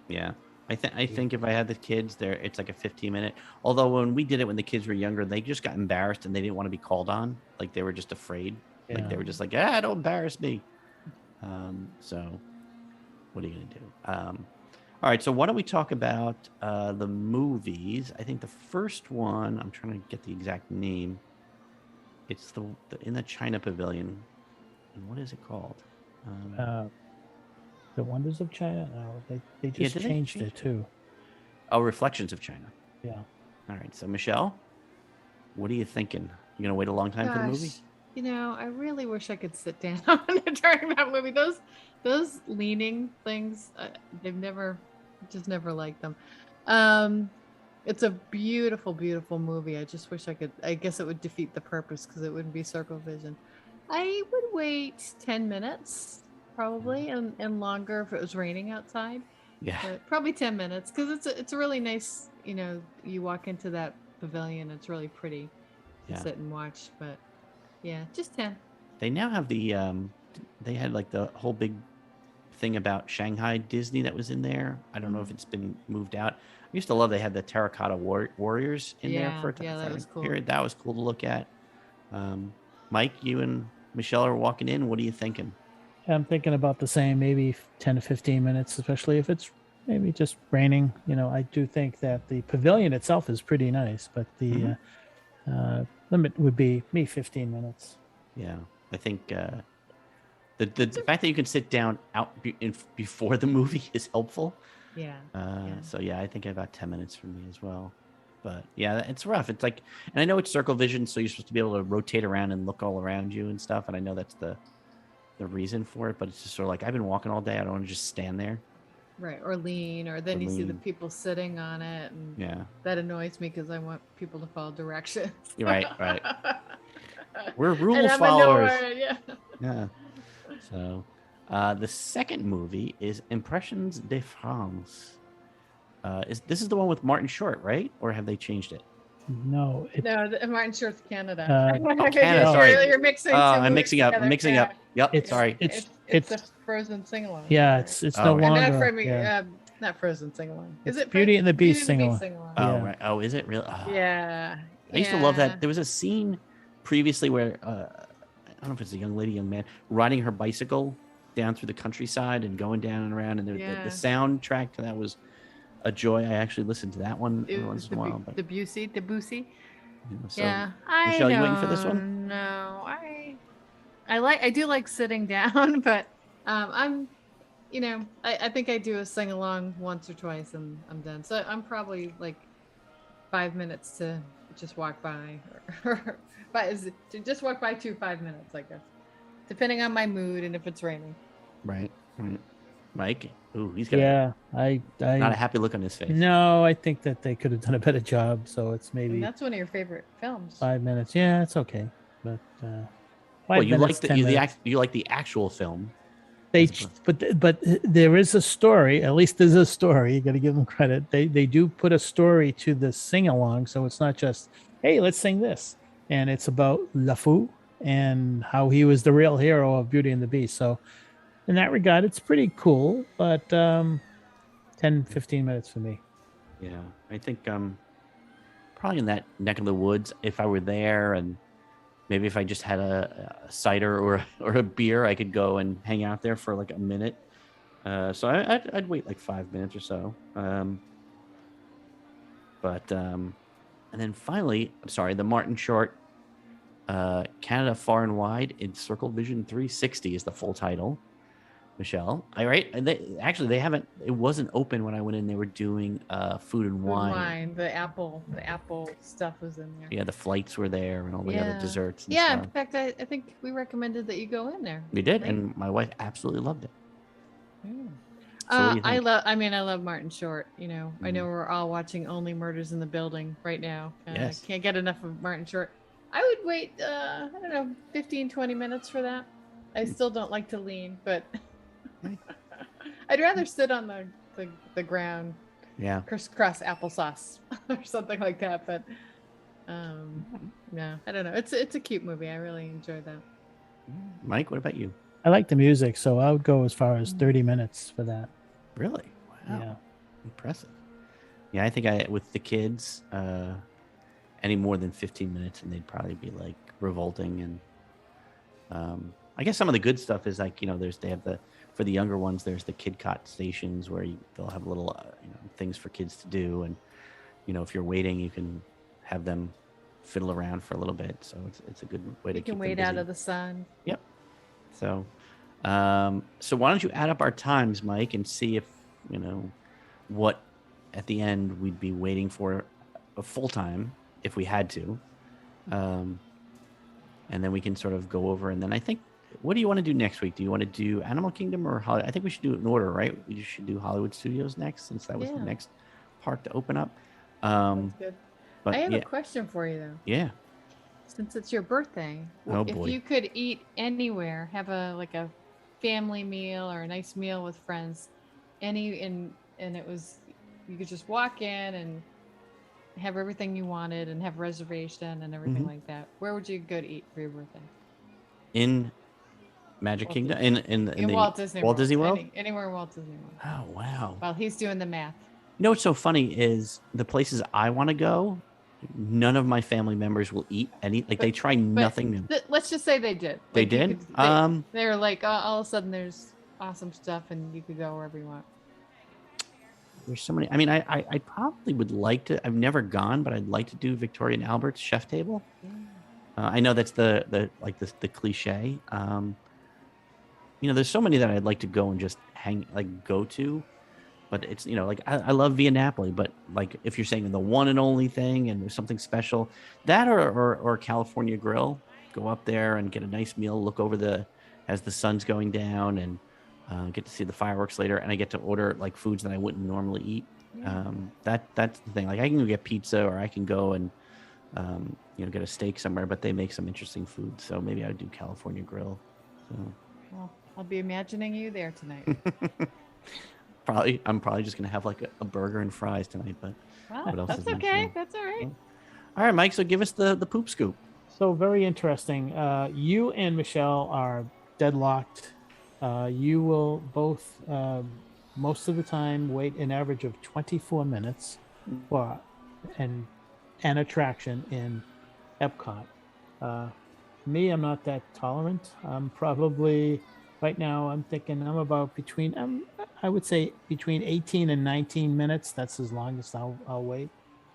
Yeah. I think if I had the kids there, it's like a 15-minute. Although when we did it when the kids were younger, they just got embarrassed and they didn't want to be called on. Like they were just afraid. Yeah. Like they were just like, don't embarrass me. So what are you going to do? All right. So why don't we talk about the movies? I think the first one, I'm trying to get the exact name. It's the in the China Pavilion. And what is it called? The Wonders of China? No, they just changed it too. Oh, Reflections of China. Yeah. All right. So, Michelle, what are you thinking? You going to wait a long time for the movie? I really wish I could sit down during that movie. Those leaning things, just never liked them. It's a beautiful, beautiful movie. I just wish I guess it would defeat the purpose because it wouldn't be circle vision. I would wait 10 minutes probably and longer if it was raining outside. Yeah. But probably 10 minutes because it's a really nice, you walk into that pavilion, it's really pretty to sit and watch. But yeah, just 10. They now have they had like the whole big thing about Shanghai Disney that was in there. I don't know if it's been moved out. I used to love they had the terracotta warriors in there for a time. Yeah, that was cool. Period. That was cool to look at. Mike, you and Michelle are walking in. What are you thinking? I'm thinking about the same, maybe 10 to 15 minutes, especially if it's maybe just raining. I do think that the pavilion itself is pretty nice, but the limit would be me 15 minutes. Yeah, I think the fact that you can sit down before the movie is helpful. Yeah. So yeah, I think about 10 minutes for me as well. But yeah, it's rough. It's like, and I know it's circle vision, so you're supposed to be able to rotate around and look all around you and stuff. And I know that's the reason for it, but it's just sort of like, I've been walking all day. I don't want to just stand there. Right. Or lean, or then you see the people sitting on it. And yeah, that annoys me because I want people to follow directions. You're right. We're rule And I'm followers. annoyed, yeah. Yeah. So the second movie is Impressions de France. This is the one with Martin Short, right? Or have they changed it? No. No, Martin Short's Canada. Canada, sorry. You're mixing. I'm mixing up. I'm mixing up. Yep. Sorry. It's a Frozen sing along. Yeah, it's no right. longer. Not Frozen sing along. Is It's it Beauty and the Beast sing along? Oh, Yeah. right. Oh, is it really? Oh. Yeah. I used to love that. There was a scene previously where I don't know if it's a young man riding her bicycle down through the countryside and going down and around, and the soundtrack to that was a joy. I actually listened to that one once in a while. But Debussy. so, Yeah, Michelle, you waiting for this one? No, I do like sitting down, but I'm, I think I do a sing along once or twice and I'm done. So I'm probably like 5 minutes to just walk by, but to just walk by 5 minutes, I guess, depending on my mood and if it's raining. Right. Mike, ooh, he's got not a happy look on his face. No, I think that they could have done a better job. So it's maybe And that's one of your favorite films. 5 minutes. Yeah, it's okay, but 5 well, you minutes, you like the actual film. But there is a story. At least there's a story. You got to give them credit. They do put a story to the sing along, so it's not just hey, let's sing this. And it's about LeFou and how he was the real hero of Beauty and the Beast. So in that regard, it's pretty cool. But 10, 15 minutes for me. Yeah, I think probably in that neck of the woods. If I were there, and maybe if I just had a cider or a beer, I could go and hang out there for like a minute. So I'd wait like 5 minutes or so. And then finally, I'm sorry, the Martin Short, Canada Far and Wide in Circle Vision 360 is the full title. Michelle, all right? And they haven't. It wasn't open when I went in. They were doing food and wine. The apple stuff was in there. Yeah, the flights were there and all the other desserts. And yeah, stuff. In fact, I think we recommended that you go in there. We did, right? and my wife absolutely loved it. Yeah. So what do you think? I love Martin Short. I know we're all watching Only Murders in the Building right now. Yes. Can't get enough of Martin Short. I would wait, 15, 20 minutes for that. I still don't like to lean, but I'd rather sit on the ground. Yeah. Crisscross applesauce or something like that. But no, I don't know. It's a cute movie. I really enjoyed that. Mike, what about you? I like the music, so I would go as far as 30 minutes for that. Really? Wow. Yeah. Impressive. Yeah, I think with the kids, any more than 15 minutes, and they'd probably be like revolting. And I guess some of the good stuff is like for the younger ones, there's the Kid Cot stations where they'll have little things for kids to do, and if you're waiting, you can have them fiddle around for a little bit. So it's a good way to keep them busy. You can wait out of the sun. Yep. So, so why don't you add up our times, Mike, and see if what at the end we'd be waiting for a full time if we had to, and then we can sort of go over. And then I think, what do you want to do next week? Do you want to do Animal Kingdom or Hollywood? I think we should do it in order, right? We should do Hollywood Studios next, since that was the next park to open up. That's good. But I have a question for you though. Yeah. Since it's your birthday, if you could eat anywhere, have a family meal or a nice meal with friends, and it was, you could just walk in and have everything you wanted and have reservation and everything like that, where would you go to eat for your birthday? In Magic Kingdom? In the Walt Disney World? Anywhere in Walt Disney World. Oh, wow. While he's doing the math. What's so funny is the places I want to go, none of my family members will eat any. Like, they try nothing new. Let's just say they did. They did? They were like, all of a sudden there's awesome stuff and you could go wherever you want. There's so many. I mean, I probably would like to. I've never gone, but I'd like to do Victoria and Albert's chef table. I know that's the cliche. There's so many that I'd like to go and just go to, but it's I love Via Napoli, but like if you're saying the one and only thing and there's something special, that or California Grill, go up there and get a nice meal, look over as the sun's going down, and get to see the fireworks later, and I get to order like foods that I wouldn't normally eat. Yeah. That's the thing. Like I can go get pizza, or I can go and get a steak somewhere, but they make some interesting food. So maybe I would do California Grill. So Well, I'll be imagining you there tonight. I'm probably just gonna have like a burger and fries tonight. But what Well, else that's is mentioned? okay. That's all right. All right, Mike. So give us the poop scoop. So very interesting. You and Michelle are deadlocked. You will both, most of the time, wait an average of 24 minutes for an attraction in Epcot. Me, I'm not that tolerant. I'm probably right now. I'm thinking I'm about I would say between 18 and 19 minutes. That's as long as I'll wait.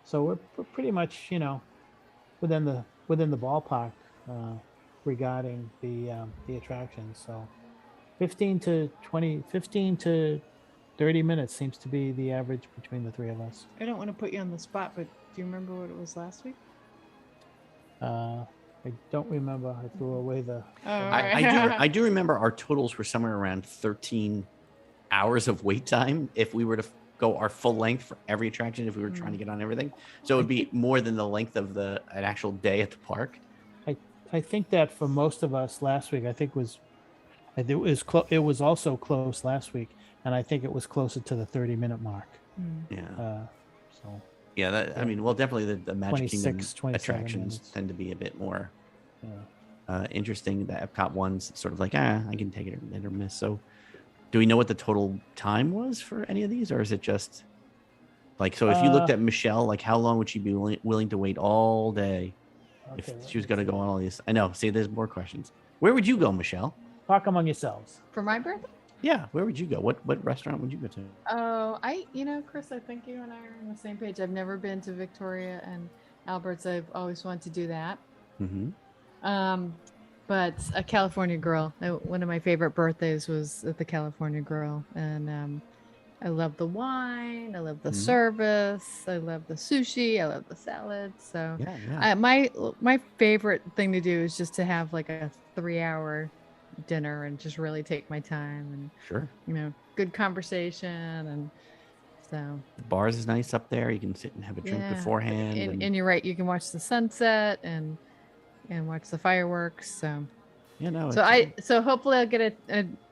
So we're pretty much within the ballpark regarding the attraction. So 15 to 30 minutes seems to be the average between the three of us. I don't want to put you on the spot, but do you remember what it was last week? I don't remember. I threw away the. Oh, I do remember our totals were somewhere around 13 hours of wait time if we were to go our full length for every attraction, if we were trying to get on everything. So it would be more than the length of an actual day at the park. I think that for most of us last week, it was also close last week, and I think it was closer to the 30-minute mark. Yeah. So. Yeah, I mean, well, definitely the Magic Kingdom 27 attractions minutes. tend to be a bit more interesting. The Epcot ones, sort of like, I can take it or miss. So, do we know what the total time was for any of these, or is it just like, so if you looked at Michelle, like how long would she be willing to wait all day if she was going to go on all these? I know. See, there's more questions. Where would you go, Michelle? Talk among yourselves. For my birthday? Yeah, where would you go? What restaurant would you go to? Oh, Chris, I think you and I are on the same page. I've never been to Victoria and Albert's. I've always wanted to do that. Mm-hmm. But a California Grill. One of my favorite birthdays was at the California Grill, and I love the wine. I love the service. I love the sushi. I love the salad. So yeah. My favorite thing to do is just to have like a 3-hour dinner and just really take my time and sure, good conversation. And so the bars is nice up there. You can sit and have a drink beforehand. And you're right, you can watch the sunset and watch the fireworks. So so hopefully I'll get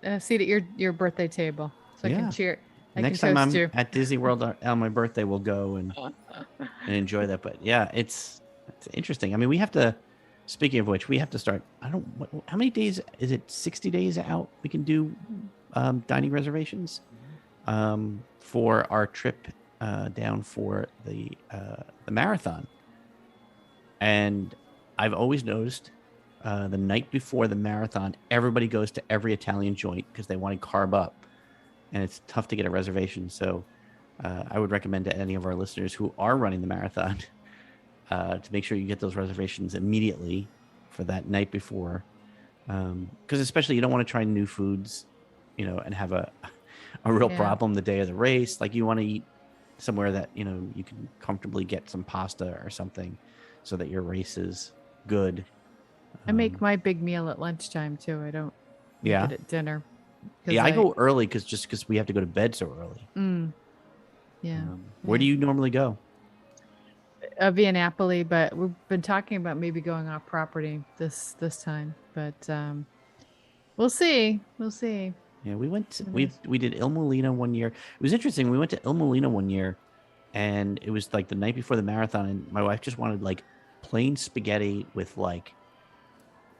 a seat at your birthday table so I can cheer. Next time I'm at Disney World on my birthday, we'll go and enjoy that. But yeah, it's interesting. I mean, we have to. Speaking of which, we have to start. How many days is it? 60 days out. We can do dining reservations for our trip down for the marathon. And I've always noticed the night before the marathon, everybody goes to every Italian joint because they want to carb up, and it's tough to get a reservation. So I would recommend to any of our listeners who are running the marathon. To make sure you get those reservations immediately for that night before, because especially you don't want to try new foods, and have a real problem the day of the race. Like you want to eat somewhere that you can comfortably get some pasta or something, so that your race is good. I make my big meal at lunchtime too. I don't make it at dinner. Yeah, I go early because we have to go to bed so early. Where do you normally go? Via Napoli, but we've been talking about maybe going off property this time, but we'll see. Yeah, we went. We did Il Molino one year. It was interesting. We went to Il Molino one year, and it was like the night before the marathon, and my wife just wanted like plain spaghetti with like,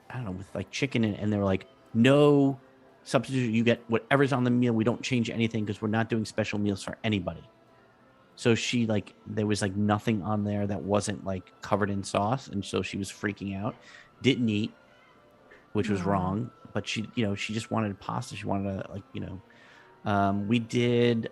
I don't know, with like chicken, and they were like, no substitute. You get whatever's on the meal. We don't change anything because we're not doing special meals for anybody. So she there was like nothing on there that wasn't like covered in sauce. And so she was freaking out, didn't eat, which was wrong. But she just wanted pasta. She wanted we did,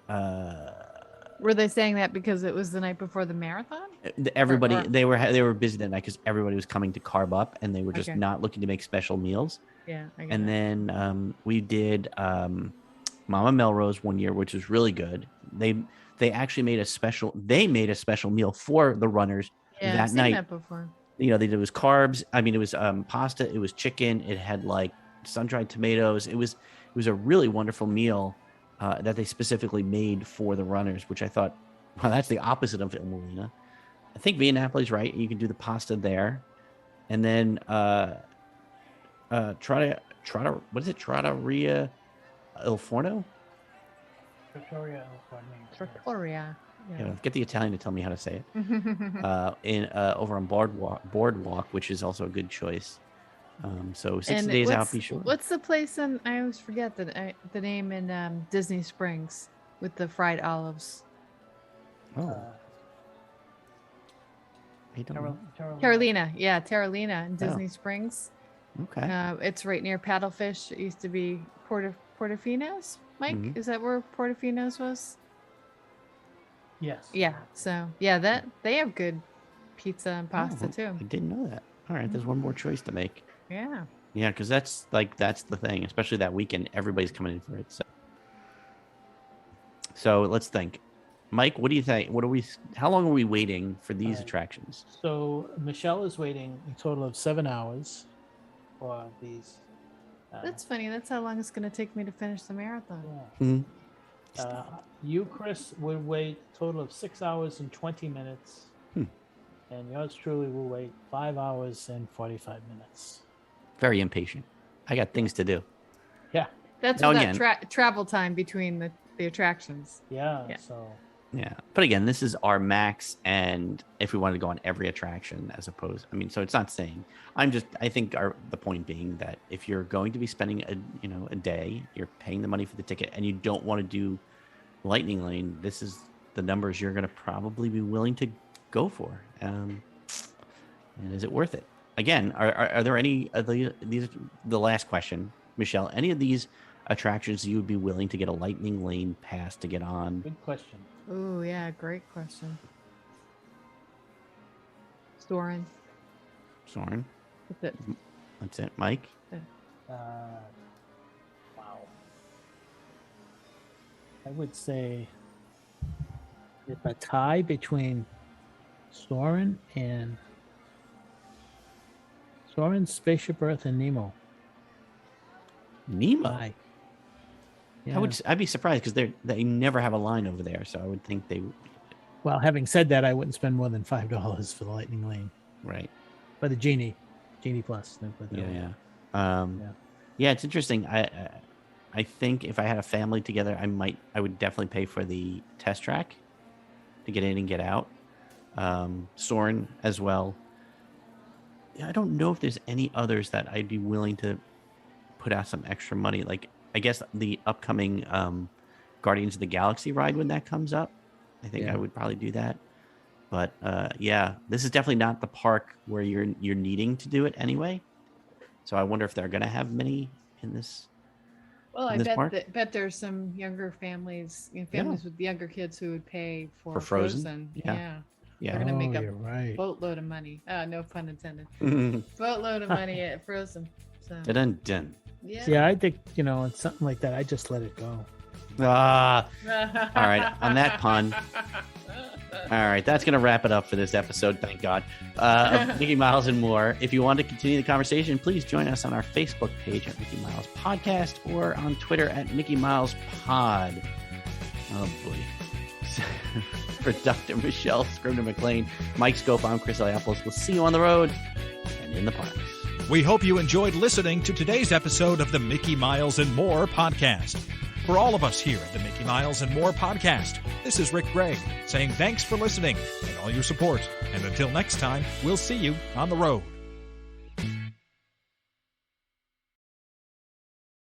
Were they saying that because it was the night before the marathon? Everybody, Or- they were busy that night because everybody was coming to carb up, and they were just Okay. not looking to make special meals. Yeah. I get And it. then we did Mama Melrose one year, which was really good. They actually made a special. They made a special meal for the runners Yeah, I've that seen night. that before. They did, it was carbs. I mean, it was pasta. It was chicken. It had like sun-dried tomatoes. It was a really wonderful meal that they specifically made for the runners, which I thought, well, that's the opposite of Il Molina. I think Via Napoli's right. You can do the pasta there, and then what is it? Trattoria Il Forno. Trattoria. Get the Italian to tell me how to say it. Over on Boardwalk, which is also a good choice. So 60 days out, be sure. What's the place in? I always forget the name in Disney Springs with the fried olives. Oh, I don't know. Carolina, yeah, Carolina in Disney Springs. Okay. It's right near Paddlefish. It used to be Portofino's. Mike, Mhm. is that where Portofino's was? Yes. Yeah. So yeah, that they have good pizza and pasta Oh, too. I didn't know that. All right, there's one more choice to make. Yeah. Yeah, because that's the thing, especially that weekend. Everybody's coming in for it. So let's think. Mike, what do you think? How long are we waiting for these attractions? So Michelle is waiting a total of 7 hours for these. That's funny. That's how long it's going to take me to finish the marathon. Yeah. Mhm. You, Chris, would wait a total of 6 hours and 20 minutes. And yours truly will wait 5 hours and 45 minutes. Very impatient. I got things to do. Yeah. That's Now without again- travel time between the attractions. Yeah. Yeah. So Yeah. But again, this is our max, and if we wanted to go on every attraction as opposed, so it's not saying. I think the point being that if you're going to be spending a day, you're paying the money for the ticket, and you don't want to do Lightning Lane, this is the numbers you're going to probably be willing to go for. And is it worth it? Again, are there any of these? The last question, Michelle. Any of these attractions you would be willing to get a Lightning Lane pass to get on? good question. Oh yeah, great question. Soren. Soren, That's it. that's it. Mike. Wow. I would say if a tie between Soren, Spaceship Earth, and Nemo. Nemo. Tie. Yeah. I'd be surprised because they never have a line over there, so I would think they. Well, having said that, I wouldn't spend more than $5 for the Lightning Lane. Right. But the Genie Plus. they put that Yeah. on. Yeah. Yeah, it's interesting. I think if I had a family together, I would definitely pay for the test track to get in and get out. Soren as well. I don't know if there's any others that I'd be willing to put out some extra money. Like, I guess the upcoming Guardians of the Galaxy ride when that comes up, I think I would probably do that. But yeah, this is definitely not the park where you're needing to do it anyway. So I wonder if they're going to have many in this. Well, I in this park? bet there's some younger families, families with younger kids who would pay for Frozen? Yeah. Yeah. They're gonna make you're right. boatload of money. No pun intended. Boatload of money at Frozen. So Dun, dun. yeah. Yeah, I think, it's something like that. I just let it go. Ah, all right. On that pun. All right, that's going to wrap it up for this episode, thank God, of Mickey Miles and More. If you want to continue the conversation, please join us on our Facebook page at Mickey Miles Podcast or on Twitter at Mickey Miles Pod. Oh, boy. For Dr. Michelle Scribner McLean, Mike Scope, I'm Chris Eliopoulos. We'll see you on the road and in the parks. We hope you enjoyed listening to today's episode of the Mickey Miles and More podcast. For all of us here at the Mickey Miles and More podcast, this is Rick Gregg saying thanks for listening and all your support. And until next time, we'll see you on the road.